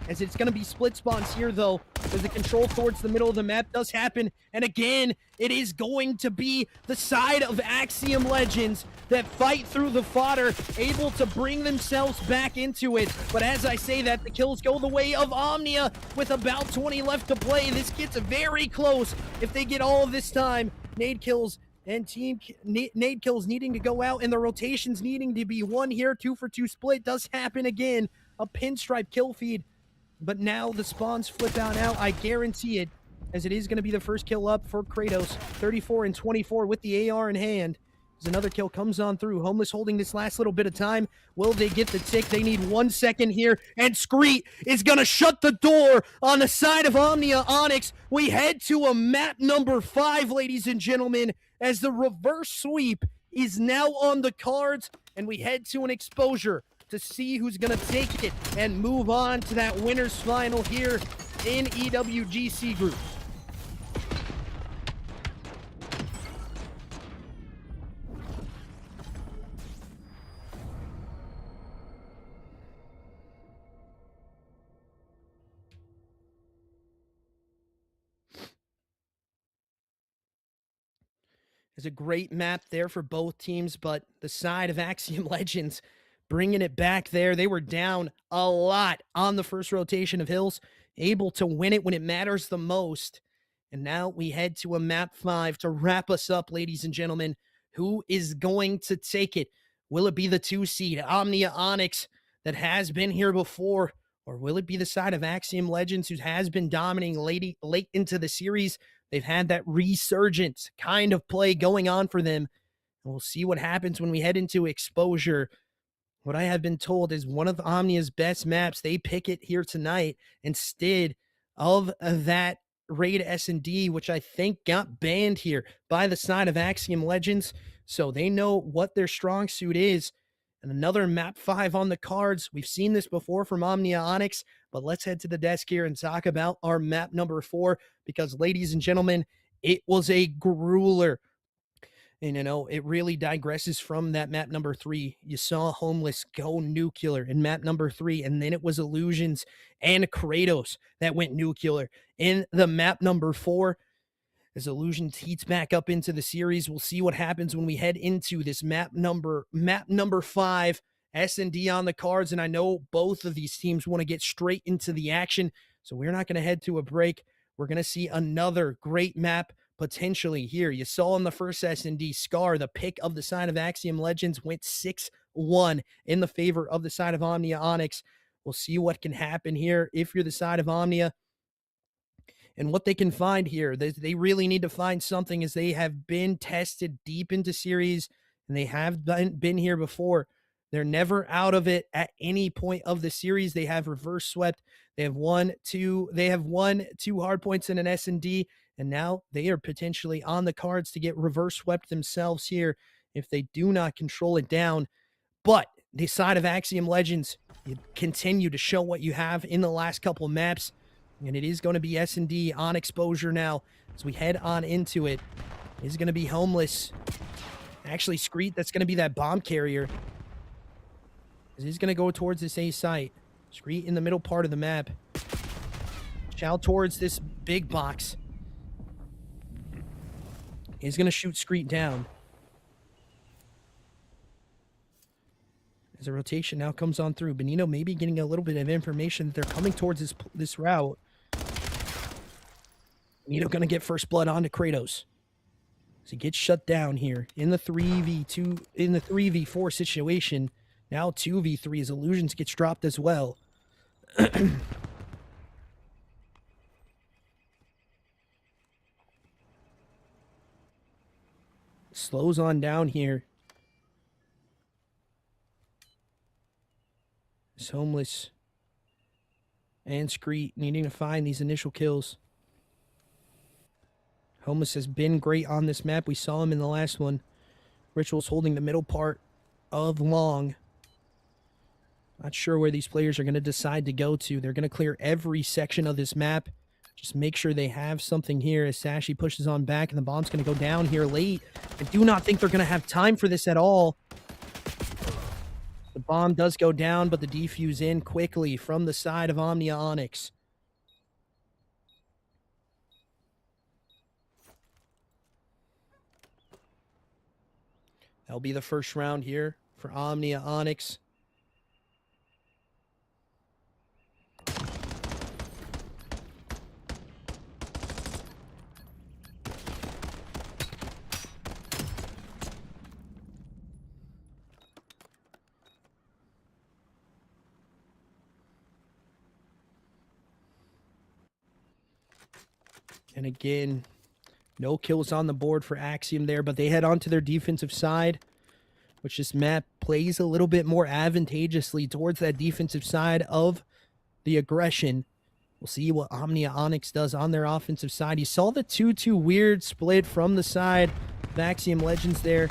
As it's going to be split spawns here, though, as the control towards the middle of the map does happen. And again, it is going to be the side of Axiom Legends that fight through the fodder, able to bring themselves back into it. But as I say that, the kills go the way of OMNIA with about 20 left to play. This gets very close if they get all of this time. Nade kills and nade kills needing to go out, and the rotations needing to be 1 here. 2 for 2 split does happen again. A pinstripe kill feed. But now the spawns flip out. I guarantee it, as it is going to be the first kill up for Kratos. 34-24 with the AR in hand. As another kill comes on through. Homeless holding this last little bit of time. Will they get the tick? They need 1 second here. And Screet is going to shut the door on the side of OMNIA ONYX. We head to a map number 5, ladies and gentlemen, as the reverse sweep is now on the cards. And we head to an exposure to see who's going to take it and move on to that winner's final here in EWGC Group. There's a great map there for both teams, but the side of Axiom Legends bringing it back there. They were down a lot on the first rotation of hills, able to win it when it matters the most. And now we head to a map 5 to wrap us up, ladies and gentlemen. Who is going to take it? Will it be the 2 seed, OMNIA ONYX, that has been here before? Or will it be the side of Axiom Legends, who has been dominating late into the series? They've had that resurgence kind of play going on for them. And we'll see what happens when we head into exposure. What I have been told is one of OMNIA's best maps. They pick it here tonight instead of that raid S&D, which I think got banned here by the side of Axiom Legends. So they know what their strong suit is. And another map 5 on the cards. We've seen this before from OMNIA ONYX, but let's head to the desk here and talk about our map number 4, because ladies and gentlemen, it was a grueler. And, it really digresses from that map number 3. You saw Homeless go nuclear in map number 3, and then it was Illusions and Kratos that went nuclear in the map number 4. As Illusions heats back up into the series, we'll see what happens when we head into this map number 5. S&D on the cards, and I know both of these teams want to get straight into the action, so we're not going to head to a break. We're going to see another great map potentially here. You saw in the first S&D, Scar, the pick of the side of Axiom Legends, went 6-1 in the favor of the side of OMNIA ONYX. We'll see what can happen here if you're the side of OMNIA and what they can find here. They really need to find something, as they have been tested deep into series, and they have been here before. They're never out of it at any point of the series. They have reverse swept. They have won two hard points in an S&D, and now they are potentially on the cards to get reverse swept themselves here if they do not control it down. But the side of Axiom Legends, you continue to show what you have in the last couple maps, and it is going to be S&D on exposure now as we head on into it. It is going to be Homeless. Actually, Screet, that's going to be that bomb carrier. He's going to go towards this A site. Screet in the middle part of the map. Chow towards this big box. He's going to shoot Screet down. As a rotation now comes on through, Benito maybe getting a little bit of information that they're coming towards this route. Benito going to get first blood onto Kratos. As he gets shut down here in the 3v2, in the 3v4 situation. Now 2v3 as Illusions gets dropped as well. Slows on down here. It's Homeless and Screet needing to find these initial kills. Homeless has been great on this map. We saw him in the last one. Ritual's holding the middle part of Long. Not sure where these players are going to decide to go to. They're going to clear every section of this map. Just make sure they have something here as Sashi pushes on back, and the bomb's going to go down here late. I do not think they're going to have time for this at all. The bomb does go down, but the defuse in quickly from the side of OMNIA ONYX. That'll be the first round here for OMNIA ONYX. And again, no kills on the board for Axiom there, but they head on to their defensive side, which this map plays a little bit more advantageously towards that defensive side of the aggression. We'll see what OMNIA ONYX does on their offensive side. You saw the 2-2 weird split from the side of Axiom Legends there.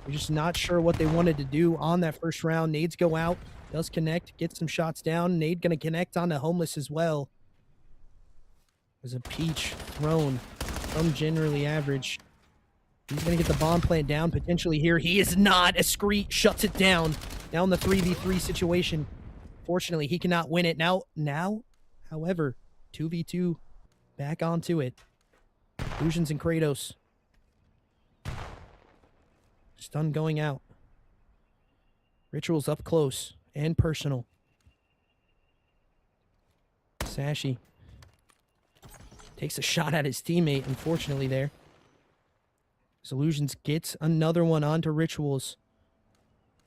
We're just not sure what they wanted to do on that first round. Nades go out, does connect, gets some shots down. Nade going to connect on the Homeless as well. There's a peach thrown from generally average. He's going to get the bomb plant down potentially here. He is not. Screet shuts it down. Now in the 3v3 situation. Fortunately, he cannot win it. Now, however, 2v2 back onto it. Illusions and Kratos. Stun going out. Rituals up close and personal. Sashi takes a shot at his teammate, unfortunately, there. Illusions gets another one onto Rituals.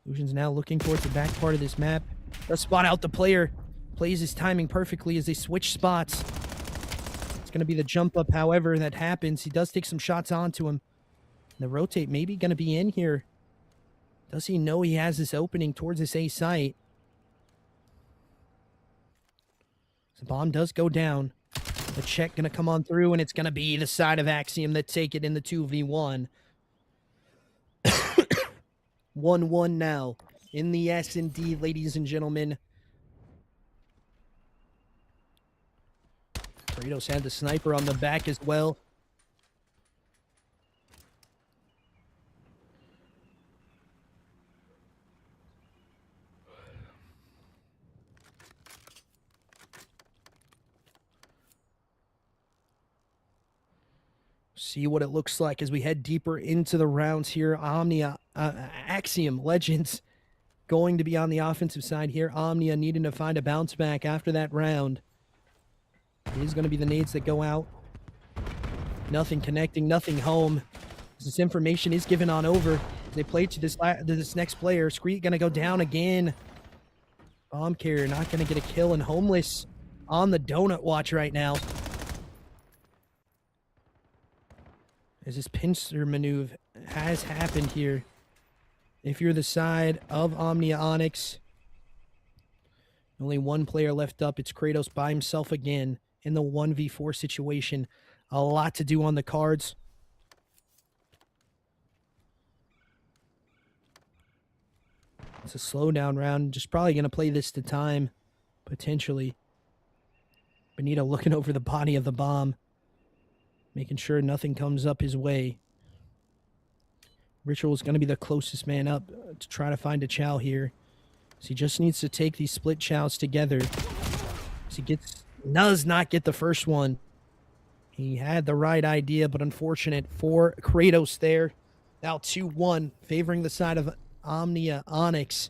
Illusions now looking towards the back part of this map. Does spot out the player. Plays his timing perfectly as they switch spots. It's going to be the jump up, however, that happens. He does take some shots onto him. The rotate maybe going to be in here. Does he know he has this opening towards this A site? The bomb does go down. The check going to come on through, and it's going to be the side of Axiom that take it in the 2v1. 1-1 now in the S&D, ladies and gentlemen. Kratos had the sniper on the back as well. See what it looks like as we head deeper into the rounds here. OMNIA, Axiom Legends going to be on the offensive side here. OMNIA needing to find a bounce back after that round. It is going to be the nades that go out. Nothing connecting, nothing home. This information is given on over. They play to this next player. Screet going to go down again. Bomb carrier not going to get a kill, and Homeless on the donut watch right now. As this pincer maneuver has happened here. If you're the side of OMNIA ONYX, only one player left up. It's Kratos by himself again in the 1v4 situation. A lot to do on the cards. It's a slowdown round. Just probably going to play this to time, potentially. Benito looking over the body of the bomb, making sure nothing comes up his way. Ritual is going to be the closest man up to try to find a chow here. So he just needs to take these split chows together. So he does not get the first one. He had the right idea, but unfortunate for Kratos there. Now 2-1, favoring the side of OMNIA ONYX.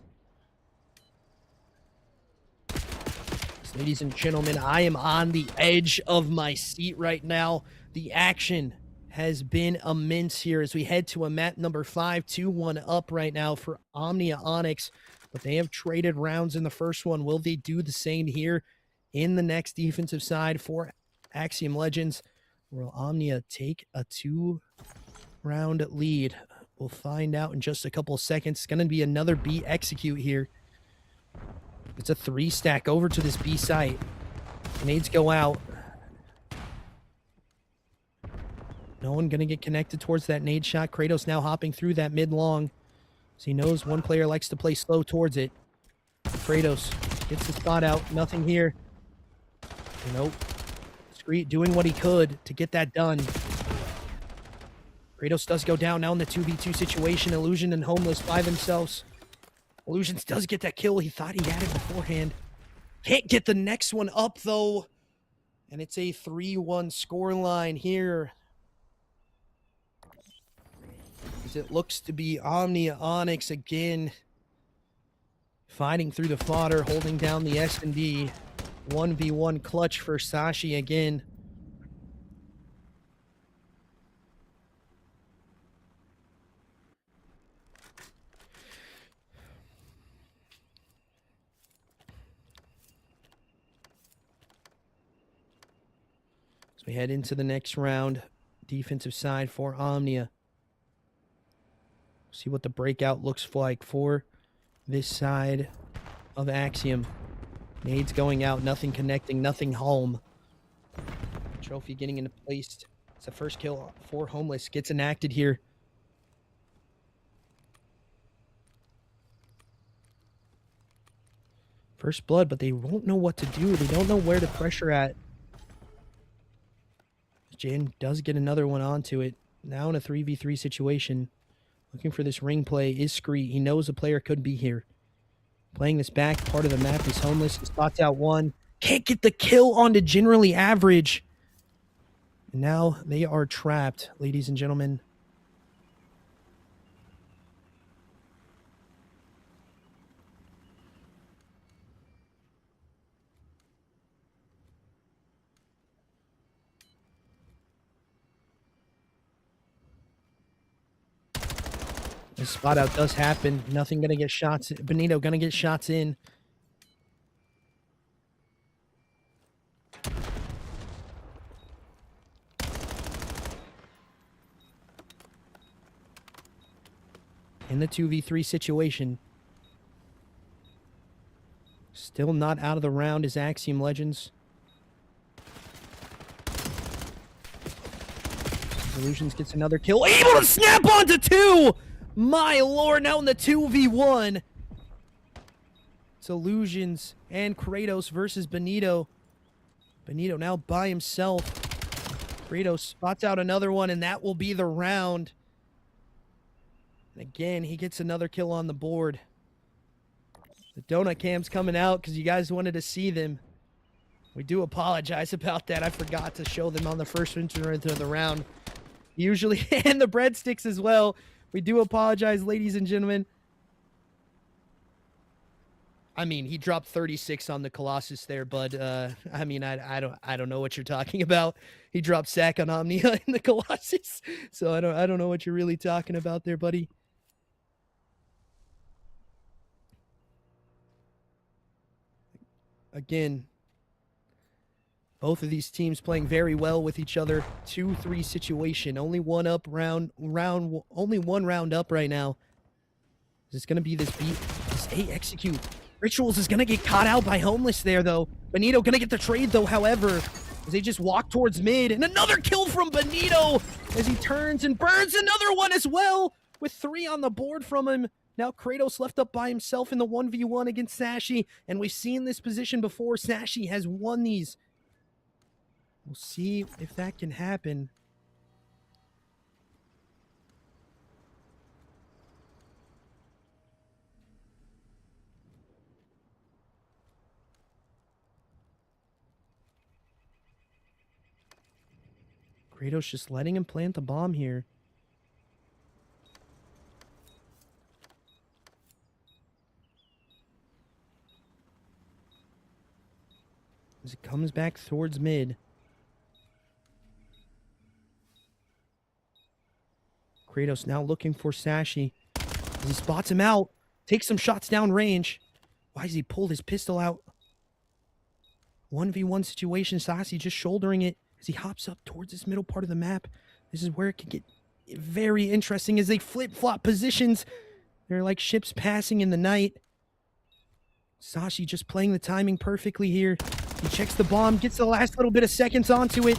Ladies and gentlemen, I am on the edge of my seat right now. The action has been immense here as we head to a map number 5, 2-1 up right now for OMNIA ONYX. But they have traded rounds in the first one. Will they do the same here in the next defensive side for Axiom Legends? Will OMNIA take a 2-round lead? We'll find out in just a couple of seconds. It's going to be another B execute here. It's a 3-stack over to this B site. Nades go out. No one going to get connected towards that nade shot. Kratos now hopping through that mid-long. So he knows one player likes to play slow towards it. Kratos gets the spot out. Nothing here. Nope. Screet doing what he could to get that done. Kratos does go down now in the 2v2 situation. Illusion and Homeless by themselves. Illusions does get that kill. He thought he had it beforehand. Can't get the next one up, though. And it's a 3-1 scoreline here. As it looks to be OMNIA ONYX again. Fighting through the fodder, holding down the S&D. 1v1 clutch for Sashi again. So we head into the next round. Defensive side for OMNIA. See what the breakout looks like for this side of Axiom. Nades going out, nothing connecting, nothing home. Trophy getting into place. It's the first kill for Homeless. Gets enacted here. First blood, but they won't know what to do. They don't know where to pressure at. Jan does get another one onto it. Now in a 3v3 situation. Looking for this ring play is Screet. He knows a player could be here. Playing this back part of the map is Homeless. He spots out one. Can't get the kill onto generally average. And now they are trapped, ladies and gentlemen. The spot out does happen. Nothing gonna get shots. Benito gonna get shots in. In the 2v3 situation. Still not out of the round is Axiom Legends. Illusions gets another kill. Able to snap onto 2! My lord, now in the 2v1. It's Illusions and Kratos versus Benito. Benito now by himself. Kratos spots out another one, and that will be the round. And again, he gets another kill on the board. The donut cam's coming out because you guys wanted to see them. We do apologize about that. I forgot to show them on the first enter into the round. Usually, and the breadsticks as well. We do apologize, ladies and gentlemen. I mean, he dropped 36 on the Colossus there, but I mean, I don't know what you're talking about. He dropped sack on Omnia in the Colossus, so I don't know what you're really talking about there, buddy. Again, both of these teams playing very well with each other. 2-3 situation. Only one up only one round up right now. Is this gonna be this beat? This execute. Rituals is gonna get caught out by Homeless there though. Benito gonna get the trade though, however, as they just walk towards mid. And another kill from Benito as he turns and burns another one as well, with 3 on the board from him. Now Kratos left up by himself in the 1v1 against Sashi, and we've seen this position before. Sashi has won these. We'll see if that can happen. Kratos just letting him plant the bomb here. As it comes back towards mid. Kratos now looking for Sashi. As he spots him out. Takes some shots down range. Why does he pull his pistol out? 1v1 situation. Sashi just shouldering it as he hops up towards this middle part of the map. This is where it can get very interesting as they flip-flop positions. They're like ships passing in the night. Sashi just playing the timing perfectly here. He checks the bomb, gets the last little bit of seconds onto it.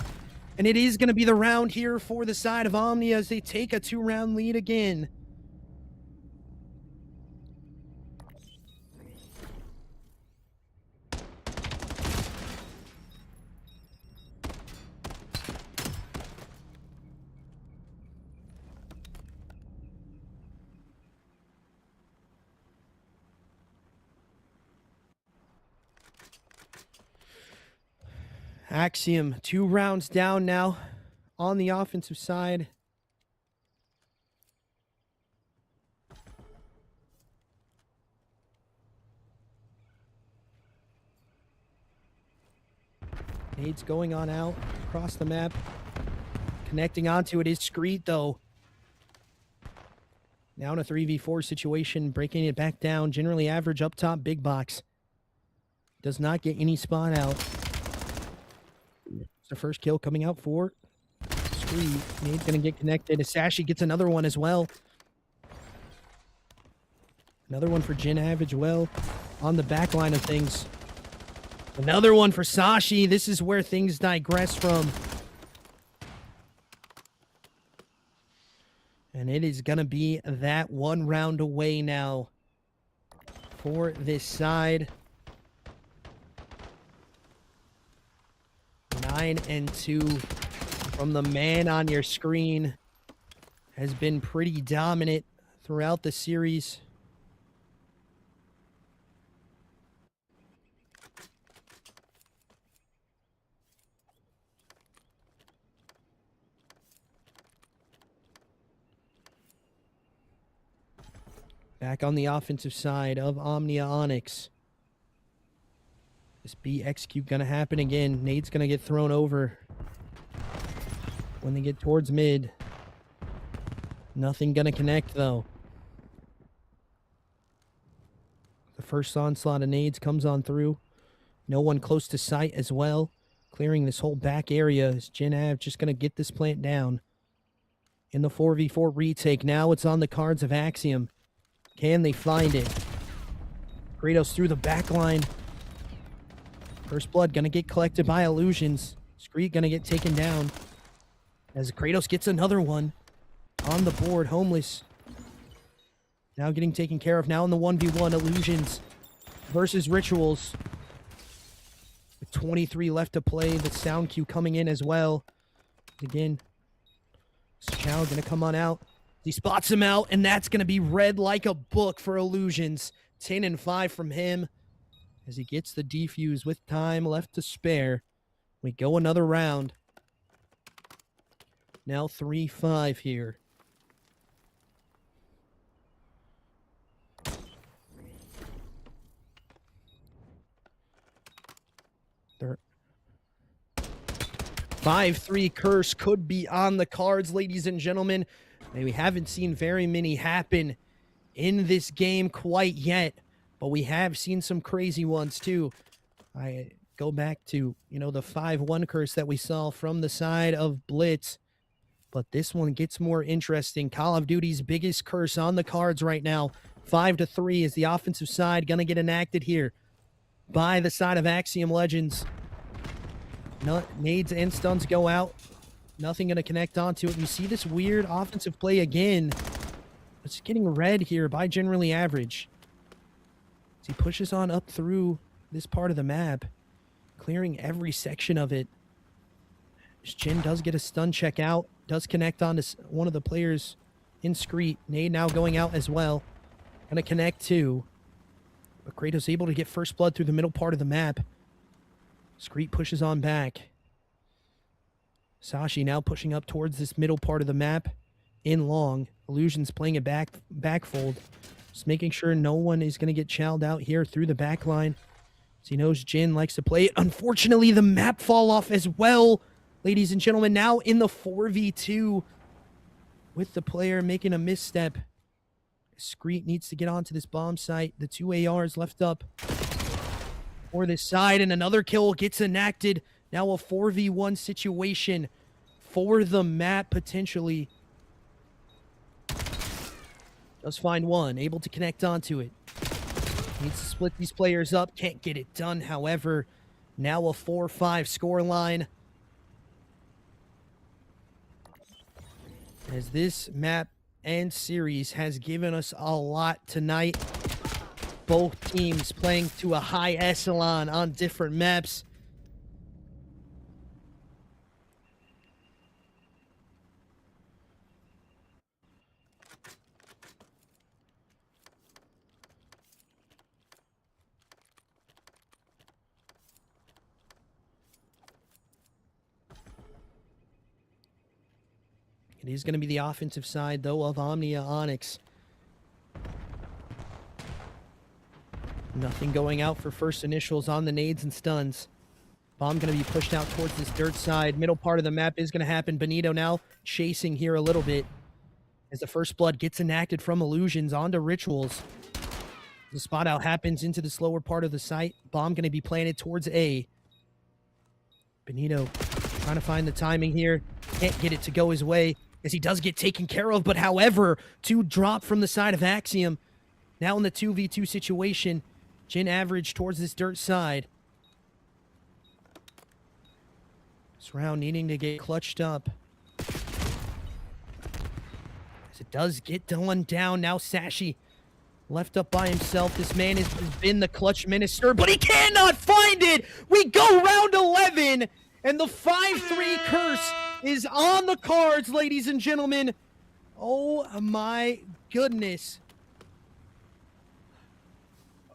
And it is going to be the round here for the side of Omnia as they take a 2-round lead again. Axiom, 2 rounds down now on the offensive side. Nades going on out across the map. Connecting onto it is Screet, though. Now in a 3v4 situation, breaking it back down. Generally average up top, big box. Does not get any spot out. The first kill coming out for Screet. Nade's gonna get connected. Sashi gets another one as well. Another one for Jin Av as well on the back line of things. Another one for Sashi. This is where things digress from. And it is gonna be that 1 round away now for this side. 9-2 from the man on your screen. Has been pretty dominant throughout the series. Back on the offensive side of OMNIA ONYX. This B execute gonna happen again. Nade's gonna get thrown over when they get towards mid. Nothing gonna connect though. The first onslaught of nades comes on through. No one close to sight as well. Clearing this whole back area is Jin Av just gonna get this plant down. In the 4v4 retake, now it's on the cards of Axiom. Can they find it? Kratos through the back line. First blood gonna get collected by Illusions. Screet gonna get taken down. As Kratos gets another one on the board. Homeless now getting taken care of. Now in the 1v1. Illusions versus Rituals. With 23 left to play. The sound cue coming in as well. Again, Chow gonna come on out. He spots him out, and that's gonna be read like a book for Illusions. 10 and 5 from him as he gets the defuse with time left to spare. We go another round. Now 3-5 here. There. 5-3 curse could be on the cards, ladies and gentlemen. And we haven't seen very many happen in this game quite yet, but we have seen some crazy ones too. I go back to, the 5-1 curse that we saw from the side of Blitz, but this one gets more interesting. Call of Duty's biggest curse on the cards right now. 5-3 is the offensive side gonna get enacted here by the side of Axiom Legends. Nades and stuns go out. Nothing gonna connect onto it. You see this weird offensive play again. It's getting read here by Generally Average. As he pushes on up through this part of the map, clearing every section of it. Jin does get a stun check out, does connect on to one of the players in Screet. Nade now going out as well. Gonna connect too. But Kratos able to get first blood through the middle part of the map. Screet pushes on back. Sashi now pushing up towards this middle part of the map in long. Illusions playing a backfold. Just making sure no one is going to get chowed out here through the back line. As he knows Jin likes to play it. Unfortunately, the map fall off as well. Ladies and gentlemen, now in the 4v2 with the player making a misstep. Screet needs to get onto this bomb site. The 2 ARs left up for this side, and another kill gets enacted. Now a 4v1 situation for the map, potentially. Does find one, able to connect onto it. Needs to split these players up, can't get it done, however. Now a 4-5 scoreline. As this map and series has given us a lot tonight. Both teams playing to a high echelon on different maps. It is going to be the offensive side, though, of OMNIA ONYX. Nothing going out for first initials on the nades and stuns. Bomb going to be pushed out towards this dirt side. Middle part of the map is going to happen. Benito now chasing here a little bit. As the first blood gets enacted from Illusions onto Rituals. The spot out happens into the slower part of the site. Bomb going to be planted towards A. Benito trying to find the timing here. Can't get it to go his way, as he does get taken care of, but however, 2 drop from the side of Axiom. Now in the 2v2 situation, Jin Average towards this dirt side. This round needing to get clutched up. As it does get one down, now Sashi left up by himself. This man has been the clutch minister, but he cannot find it! We go round 11, and the 5-3 curse is on the cards, ladies and gentlemen. Oh my goodness.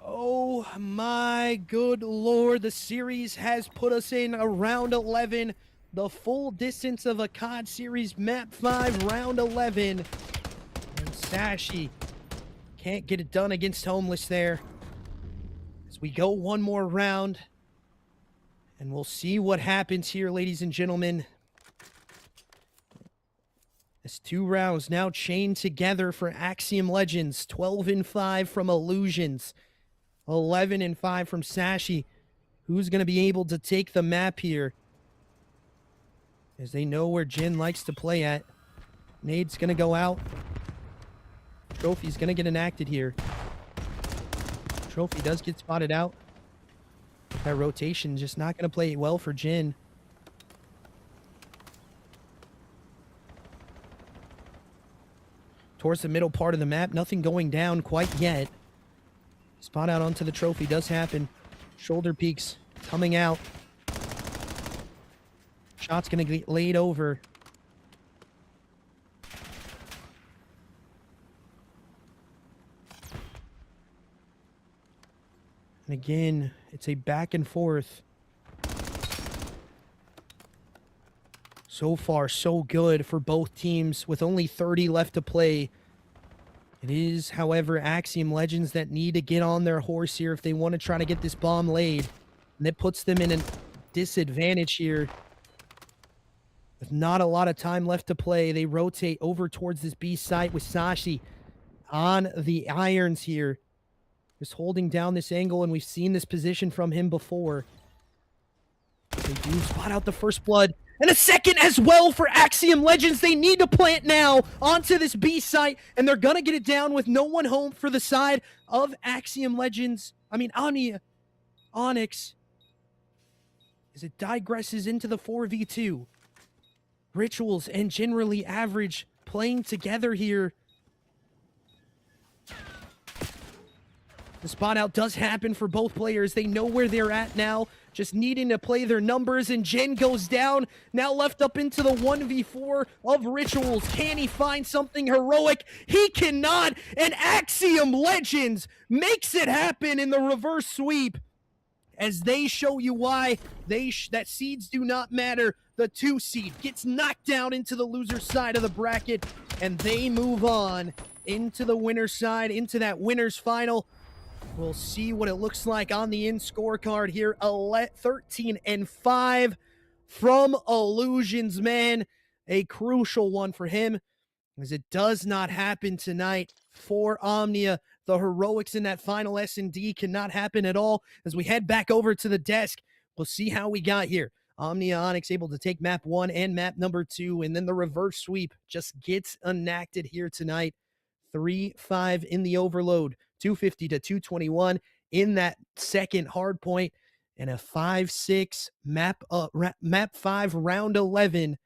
Oh my good lord. The series has put us in a round 11. The full distance of a COD series map 5 round 11. And Sashi can't get it done against Homeless there. As we go one more round. And we'll see what happens here, ladies and gentlemen. As 2 rounds now chained together for Axiom Legends. 12-5 from Illusions. 11-5 from Sashi. Who's going to be able to take the map here? As they know where Jin likes to play at. Nade's going to go out. Trophy's going to get enacted here. Trophy does get spotted out. That rotation just not going to play well for Jin. towards the middle part of the map. Nothing going down quite yet. Spot out onto the trophy does happen. Shoulder peaks coming out. Shot's going to get laid over. And again, it's a back and forth. So far, so good for both teams with only 30 left to play. It is, however, Axiom Legends that need to get on their horse here if they want to try to get this bomb laid. And it puts them in a disadvantage here. With not a lot of time left to play, they rotate over towards this B site with Sashi on the irons here. Just holding down this angle, and we've seen this position from him before. They do spot out the first blood. And a second as well for Axiom Legends. They need to plant now onto this B site, and they're going to get it down with no one home for the side of Axiom Legends. I mean, OMNIA, ONYX, as it digresses into the 4v2. Rituals and generally average playing together here. The spot out does happen for both players. They know where they're at now, just needing to play their numbers, and Jen goes down, now left up into the 1v4 of Rituals. Can he find something heroic? He cannot, and Axiom Legends makes it happen in the reverse sweep. As they show you why that seeds do not matter. The 2 seed gets knocked down into the loser side of the bracket, and they move on into the winner's side, into that winner's final. We'll see what it looks like on the in scorecard here. 13-5 from Illusions, man. A crucial one for him, as it does not happen tonight for Omnia. The heroics in that final S&D cannot happen at all. As we head back over to the desk, we'll see how we got here. Omnia ONYX able to take map 1 and map number 2, and then the reverse sweep just gets enacted here tonight. 3-5 in the overload, 250 to 221 in that second hard point, and a 5-6 map 5 round 11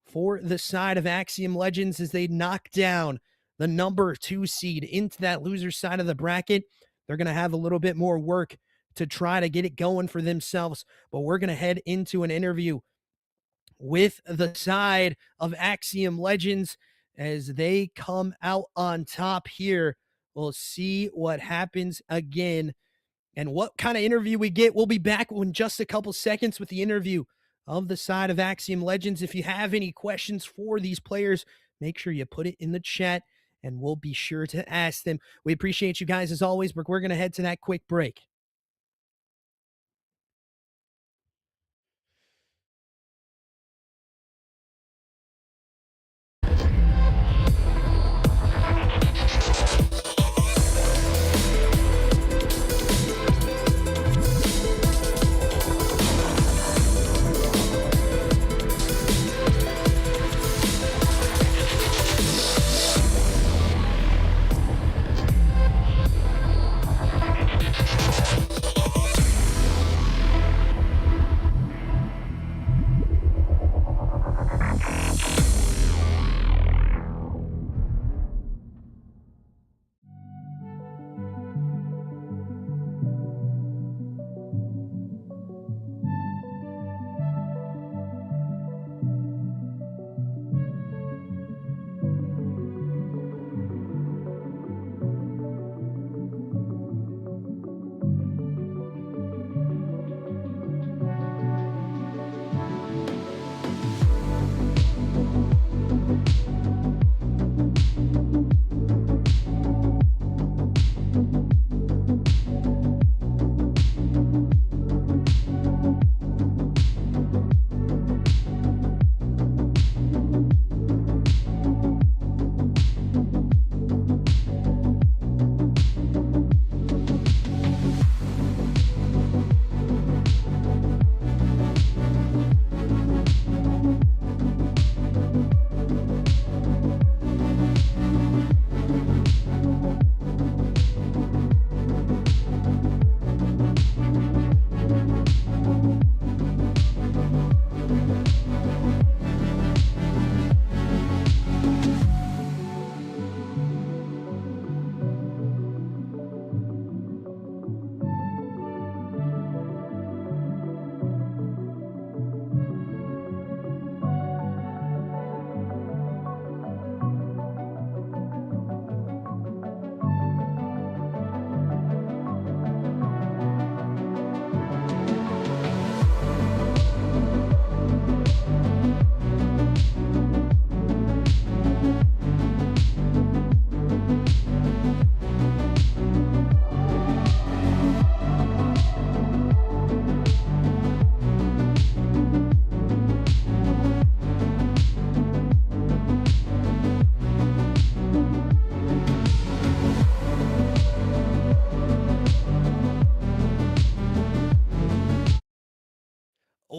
for the side of Axiom Legends as they knock down the number 2 seed into that loser side of the bracket. They're going to have a little bit more work to try to get it going for themselves, but we're going to head into an interview with the side of Axiom Legends as they come out on top here. We'll see what happens again and what kind of interview we get. We'll be back in just a couple seconds with the interview of the side of Axiom Legends. If you have any questions for these players, make sure you put it in the chat and we'll be sure to ask them. We appreciate you guys as always, but we're going to head to that quick break.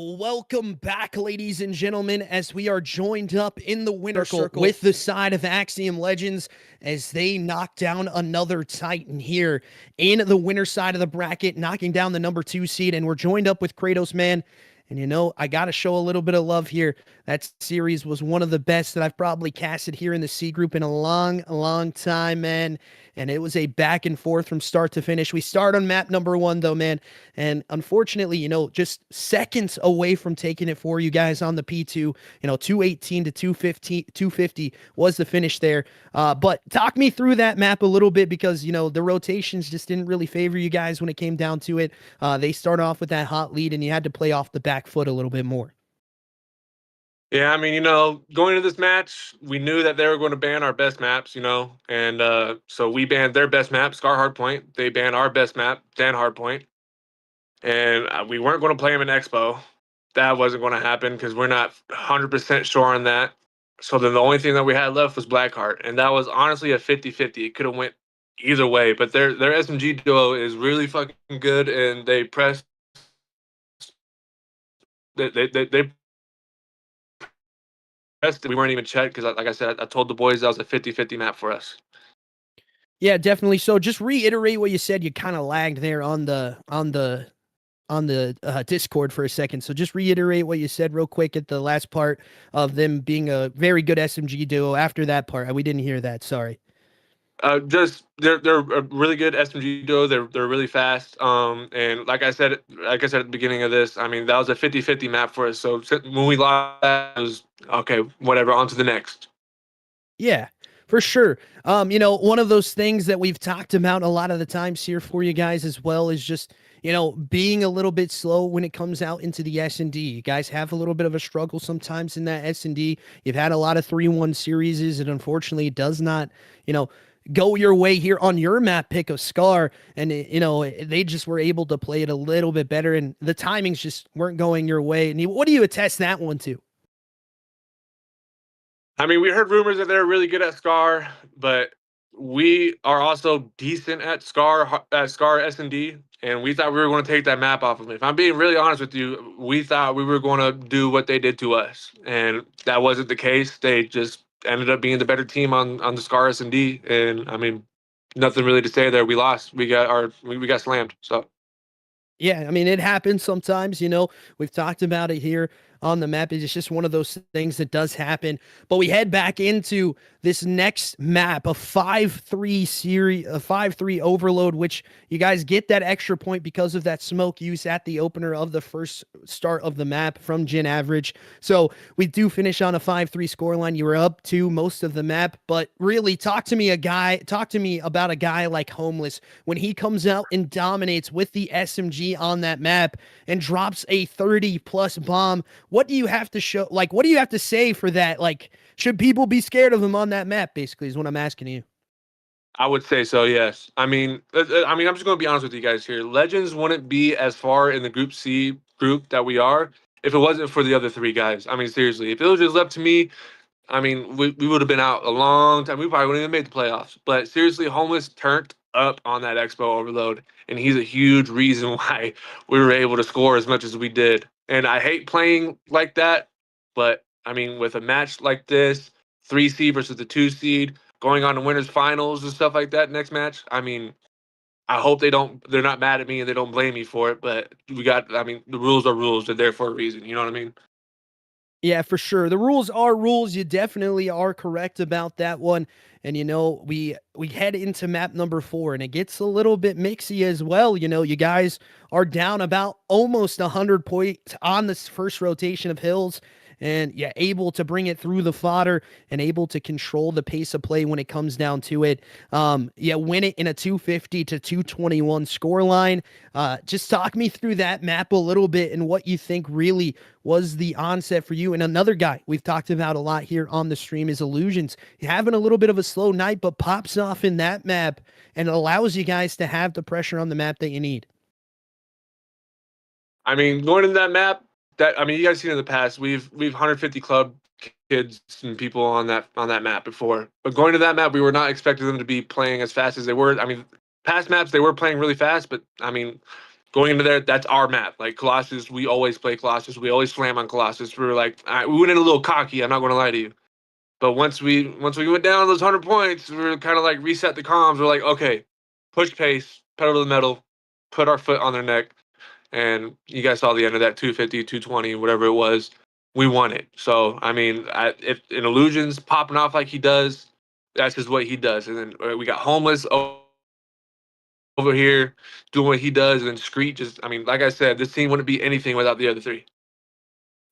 Welcome back, ladies and gentlemen, as we are joined up in the winner circle with the side of Axiom Legends as they knock down another Titan here in the winner side of the bracket, knocking down the number 2 seed. And we're joined up with Kratos, man. And you know, I got to show a little bit of love here. That series was one of the best that I've probably casted here in the C group in a long time, man. And it was a back and forth from start to finish. We start on map number 1, though, man. And unfortunately, you know, just seconds away from taking it for you guys on the P2, you know, 218 to 250 was the finish there. But talk me through that map a little bit because, you know, the rotations just didn't really favor you guys when it came down to it. They start off with that hot lead and you had to play off the back foot a little bit more. Yeah, I mean, you know, going into this match, we knew that they were going to ban our best maps, you know, and so we banned their best map, Scar Hardpoint. They banned our best map, Dan Hardpoint. And we weren't going to play them in Expo. That wasn't going to happen because we're not 100% sure on that. So then the only thing that we had left was Blackheart, and that was honestly a 50-50. It could have went either way, but their SMG duo is really fucking good, and they pressed. They pressed. We weren't even checked because, like I said, I told the boys that was a 50-50 map for us. Yeah, definitely. So just reiterate what you said. You kind of lagged there on the Discord for a second. So just reiterate what you said real quick at the last part of them being a very good SMG duo. After that part, we didn't hear that. Sorry. Just they're a really good SMG duo. They're really fast. And like I said at the beginning of this, I mean that was a 50-50 map for us. So when we lost, that, it was okay. Whatever. On to the next. Yeah, for sure. You know, one of those things that we've talked about a lot of the times here for you guys as well is just, you know, being a little bit slow when it comes out into the S&D. You guys have a little bit of a struggle sometimes in that S&D. You've had a lot of 3-1 series, and unfortunately it does not, you know, go your way here on your map pick of Scar. And, you know, they just were able to play it a little bit better, and the timings just weren't going your way. And what do you attest that one to? I mean, we heard rumors that they're really good at Scar, but we are also decent at Scar S&D, and we thought we were going to take that map off of them. If I'm being really honest with you, we thought we were going to do what they did to us, and that wasn't the case. They just ended up being the better team on the Scar S&D, and I mean, nothing really to say there. We lost. We got slammed. So. Yeah, I mean, it happens sometimes, you know, we've talked about it here on the map. It's just one of those things that does happen. But we head back into this next map, a 5-3 series, a 5-3 overload, which you guys get that extra point because of that smoke use at the opener of the first start of the map from Gen Average. So we do finish on a 5-3 scoreline. You were up to most of the map, but really talk to me about a guy like Homeless when he comes out and dominates with the SMG on that map and drops a 30+ bomb. What do you have to show? Like, what do you have to say for that? Like, should people be scared of him on that map? Basically, is what I'm asking you. I would say so, yes. I mean, I'm just going to be honest with you guys here. Legends wouldn't be as far in the Group C group that we are if it wasn't for the other 3 guys. I mean, seriously, if it was just left to me, I mean, we would have been out a long time. We probably wouldn't even made the playoffs. But seriously, Homeless turned up on that Expo overload, and he's a huge reason why we were able to score as much as we did. And I hate playing like that, but I mean, with a match like this, 3 seed versus the 2 seed, going on to winners finals and stuff like that next match, I mean, I hope they're not mad at me and they don't blame me for it. But I mean, the rules are rules. They're there for a reason. You know what I mean? Yeah, for sure. The rules are rules. You definitely are correct about that one. And, you know, we head into map number 4, and it gets a little bit mixy as well. You know, you guys are down about almost 100 points on this first rotation of hills, and yeah, able to bring it through the fodder and able to control the pace of play when it comes down to it. Yeah, win it in a 250 to 221 scoreline. Just talk me through that map a little bit and what you think really was the onset for you. And another guy we've talked about a lot here on the stream is Illusions. Having a little bit of a slow night, but pops off in that map and allows you guys to have the pressure on the map that you need. I mean, going into that map, you guys seen in the past, we've 150 club kids and people on that map before. But going to that map, we were not expecting them to be playing as fast as they were. I mean, past maps they were playing really fast, but I mean, going into there, that's our map. Like Colossus, we always play Colossus. We always slam on Colossus. We were like, all right, we went in a little cocky. I'm not going to lie to you. But once we went down those 100 points, we were kind of like reset the comms. We're like, okay, push pace, pedal to the metal, put our foot on their neck. And you guys saw the end of that 250, 220, whatever it was. We won it. So, I mean, if in Illusions popping off like he does, that's just what he does. And then we got Homeless over here doing what he does. And then Screet just, I mean, like I said, this team wouldn't be anything without the other three.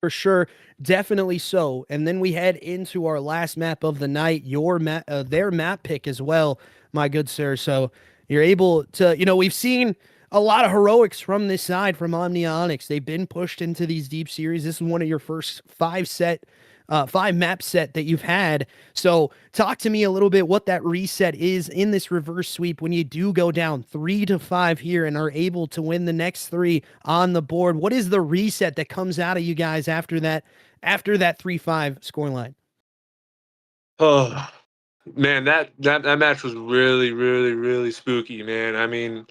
For sure, definitely so. And then we head into our last map of the night, their map pick as well, my good sir. So you're able to, we've seen a lot of heroics from this side from OMNIA ONYX. They've been pushed into these deep series. This is one of your first five map set that you've had. So talk to me a little bit what that reset is in this reverse sweep when you do go down 3-5 here and are able to win the next 3 on the board. What is the reset that comes out of you guys after that 3-5 scoreline? Oh, man, that match was really, really, really spooky, man. I mean,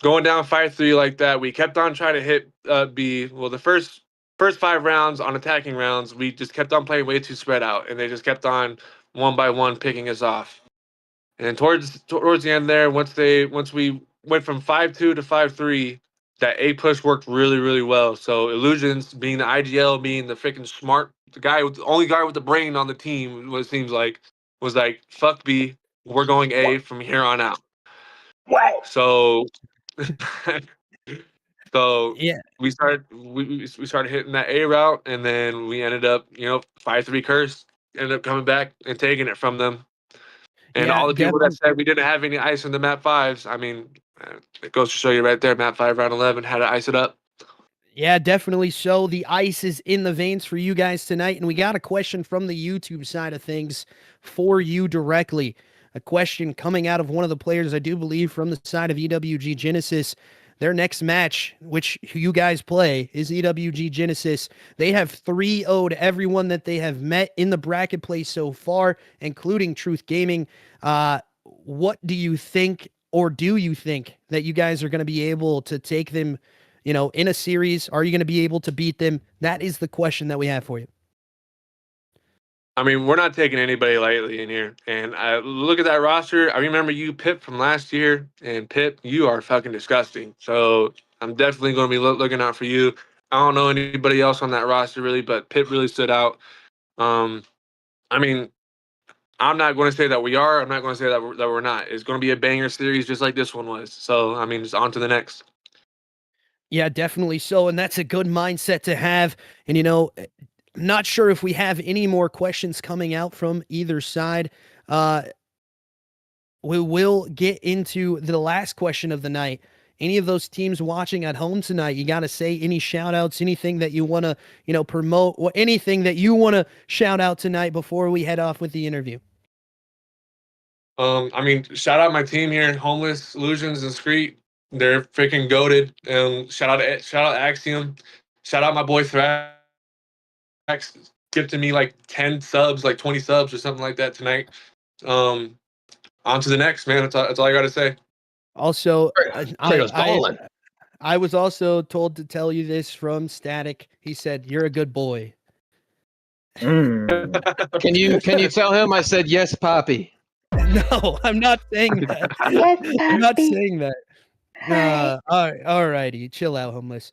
going down 5-3 like that, we kept on trying to hit B. Well, the first 5 rounds on attacking rounds, we just kept on playing way too spread out, and they just kept on one by one picking us off. And towards the end there, once we went from 5-2 to 5-3, that A push worked really, really well. So Illusions, being the IGL, being the freaking smart, the only guy with the brain on the team, what it seems like, was like, fuck B, we're going A from here on out. Wow. So Yeah. we started hitting that A route, and then we ended up 5-3 curse, ended up coming back and taking it from them. And Yeah, all the people that said we didn't have any ice in the map 5s, I mean, it goes to show you right there, map 5 round 11 how to ice it up. Yeah, definitely so. The ice is in the veins for you guys tonight. And we got a question from the YouTube side of things for you directly. A question coming out of one of the players, I do believe, from the side of EWG Genesis. Their next match, which you guys play, is EWG Genesis. They have 3-0'd everyone that they have met in the bracket play so far, including Truth Gaming. What do you think, or do you think that you guys are going to be able to take them in a series? Are you going to be able to beat them? That is the question that we have for you. I mean, we're not taking anybody lightly in here. And I look at that roster. I remember you, Pip, from last year. And Pip, you are fucking disgusting. So I'm definitely going to be looking out for you. I don't know anybody else on that roster really, but Pip really stood out. I mean, I'm not going to say that we are. I'm not going to say that we're not. It's going to be a banger series just like this one was. So, I mean, just on to the next. Yeah, definitely so. And that's a good mindset to have. And, I'm not sure if we have any more questions coming out from either side. We will get into the last question of the night. Any of those teams watching at home tonight, you got to say any shout outs, anything that you want to, promote, or anything that you want to shout out tonight before we head off with the interview. I mean, shout out my team here, Homeless, Illusions, and Screet. They're freaking goated. Shout out Axiom. Shout out my boy Thrax. Gifted me like 10 subs, like 20 subs or something like that tonight. On to the next, man. That's all I got to say. Also, Balling. I was also told to tell you this from Static. He said, "You're a good boy." Can you tell him I said yes, Poppy? No, I'm not saying that. Yes, I'm not Pappy. saying that. Hi. All righty. Chill out, Homeless.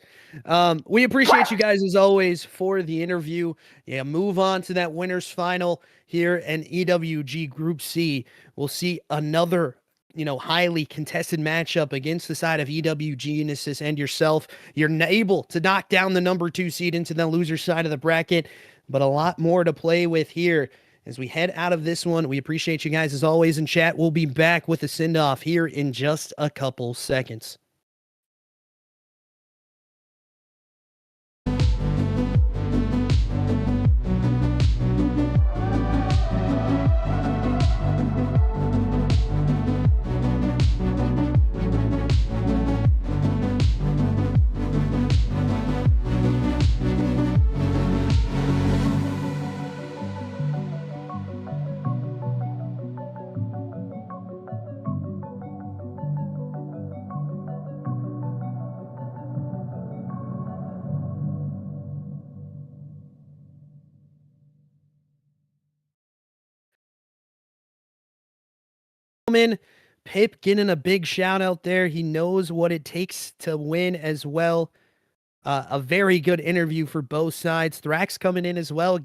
We appreciate you guys as always for the interview. Yeah, move on to that winners final here in EWG Group C. We'll see another, highly contested matchup against the side of EWG Genesis and yourself. You're able to knock down the number 2 seed into the loser side of the bracket, but a lot more to play with here. As we head out of this one, we appreciate you guys as always in chat. We'll be back with the send-off here in just a couple seconds. gentlemen, Pip getting a big shout out there. He knows what it takes to win as well. A very good interview for both sides. Thrax coming in as well.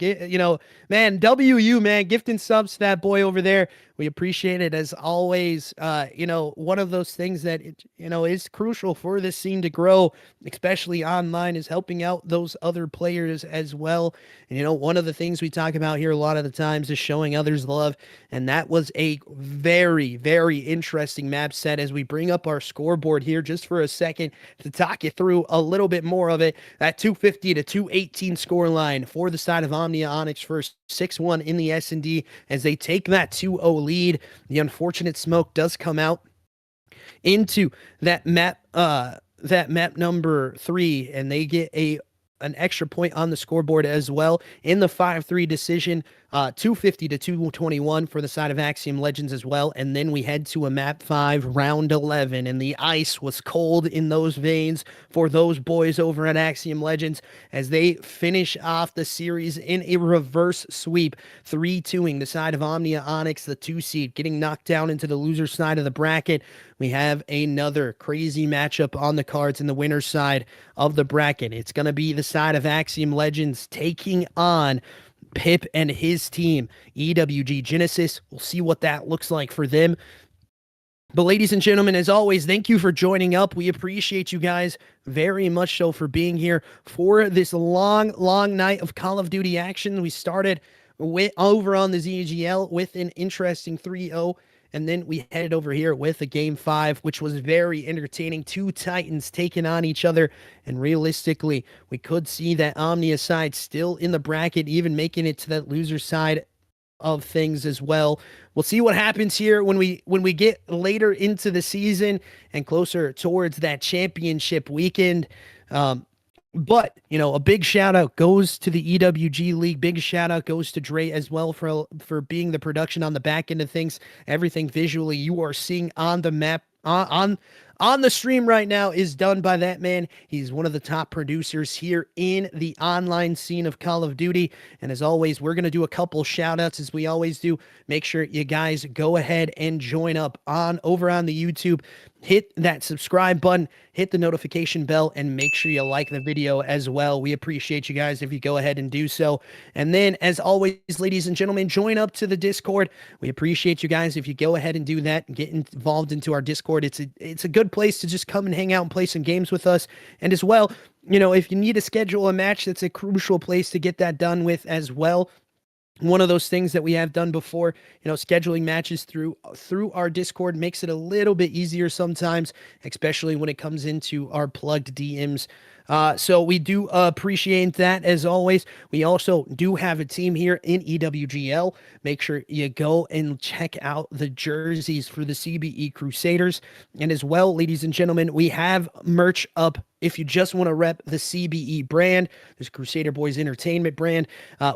Man, WU, man, gifting subs to that boy over there. We appreciate it as always. One of those things that, is crucial for this scene to grow, especially online, is helping out those other players as well. And, one of the things we talk about here a lot of the times is showing others love. And that was a very, very interesting map set as we bring up our scoreboard here just for a second to talk you through a little bit more of it. That 250 to 218 score line for the side of OMNIA ONYX first, 6-1 in the S&D as they take that 2-0 lead. The unfortunate smoke does come out into that map number 3, and they get an extra point on the scoreboard as well in the 5-3 decision. 250 to 221 for the side of AXIOM Legends as well. And then we head to a map 5, round 11, and the ice was cold in those veins for those boys over at AXIOM Legends as they finish off the series in a reverse sweep, 3-2ing the side of OMNIA ONYX, the 2 seed, getting knocked down into the loser side of the bracket. We have another crazy matchup on the cards in the winner's side of the bracket. It's going to be the side of AXIOM Legends taking on Pip and his team, EWG Genesis. We'll see what that looks like for them. But ladies and gentlemen, as always, thank you for joining up. We appreciate you guys very much so for being here for this long, long night of Call of Duty action. We started over on the ZGL with an interesting 3-0. And then we headed over here with a game 5, which was very entertaining. 2 Titans taking on each other. And realistically, we could see that Omnia side still in the bracket, even making it to that loser side of things as well. We'll see what happens here when we get later into the season and closer towards that championship weekend. But, a big shout out goes to the EWG League. Big shout out goes to Dre as well for being the production on the back end of things. Everything visually you are seeing on the map, on the stream right now is done by that man. He's one of the top producers here in the online scene of Call of Duty. And as always, we're going to do a couple shout outs as we always do. Make sure you guys go ahead and join up over on the YouTube. Hit that subscribe button, hit the notification bell, and make sure you like the video as well. We appreciate you guys if you go ahead and do so. And then, as always, ladies and gentlemen, join up to the Discord. We appreciate you guys if you go ahead and do that and get involved into our Discord. It's a good place to just come and hang out and play some games with us. And as well, if you need to schedule a match, that's a crucial place to get that done with as well. One of those things that we have done before, scheduling matches through our Discord makes it a little bit easier sometimes, especially when it comes into our plugged DMs. So we do appreciate that as always. We also do have a team here in EWGL. Make sure you go and check out the jerseys for the CBE Crusaders. And as well, ladies and gentlemen, we have merch up. If you just want to rep the CBE brand, there's Crusader Boys Entertainment brand.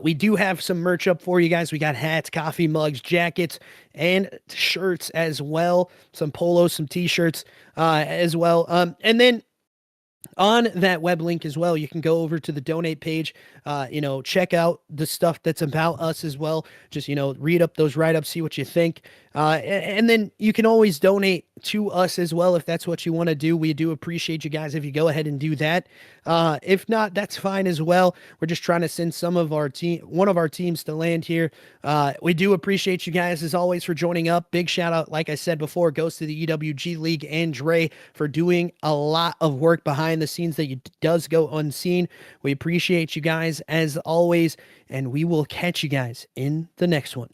We do have some merch up for you guys. We got hats, coffee mugs, jackets, and shirts as well. Some polos, some t-shirts as well. And then on that web link as well, you can go over to the donate page, check out the stuff that's about us as well. Just, read up those write-ups, see what you think. And then you can always donate to us as well if that's what you want to do. We do appreciate you guys if you go ahead and do that. If not, that's fine as well. We're just trying to send one of our teams to land here. We do appreciate you guys as always for joining up. Big shout out, like I said before, goes to the EWG League and Dre for doing a lot of work behind the scenes that does go unseen. We appreciate you guys as always, and we will catch you guys in the next one.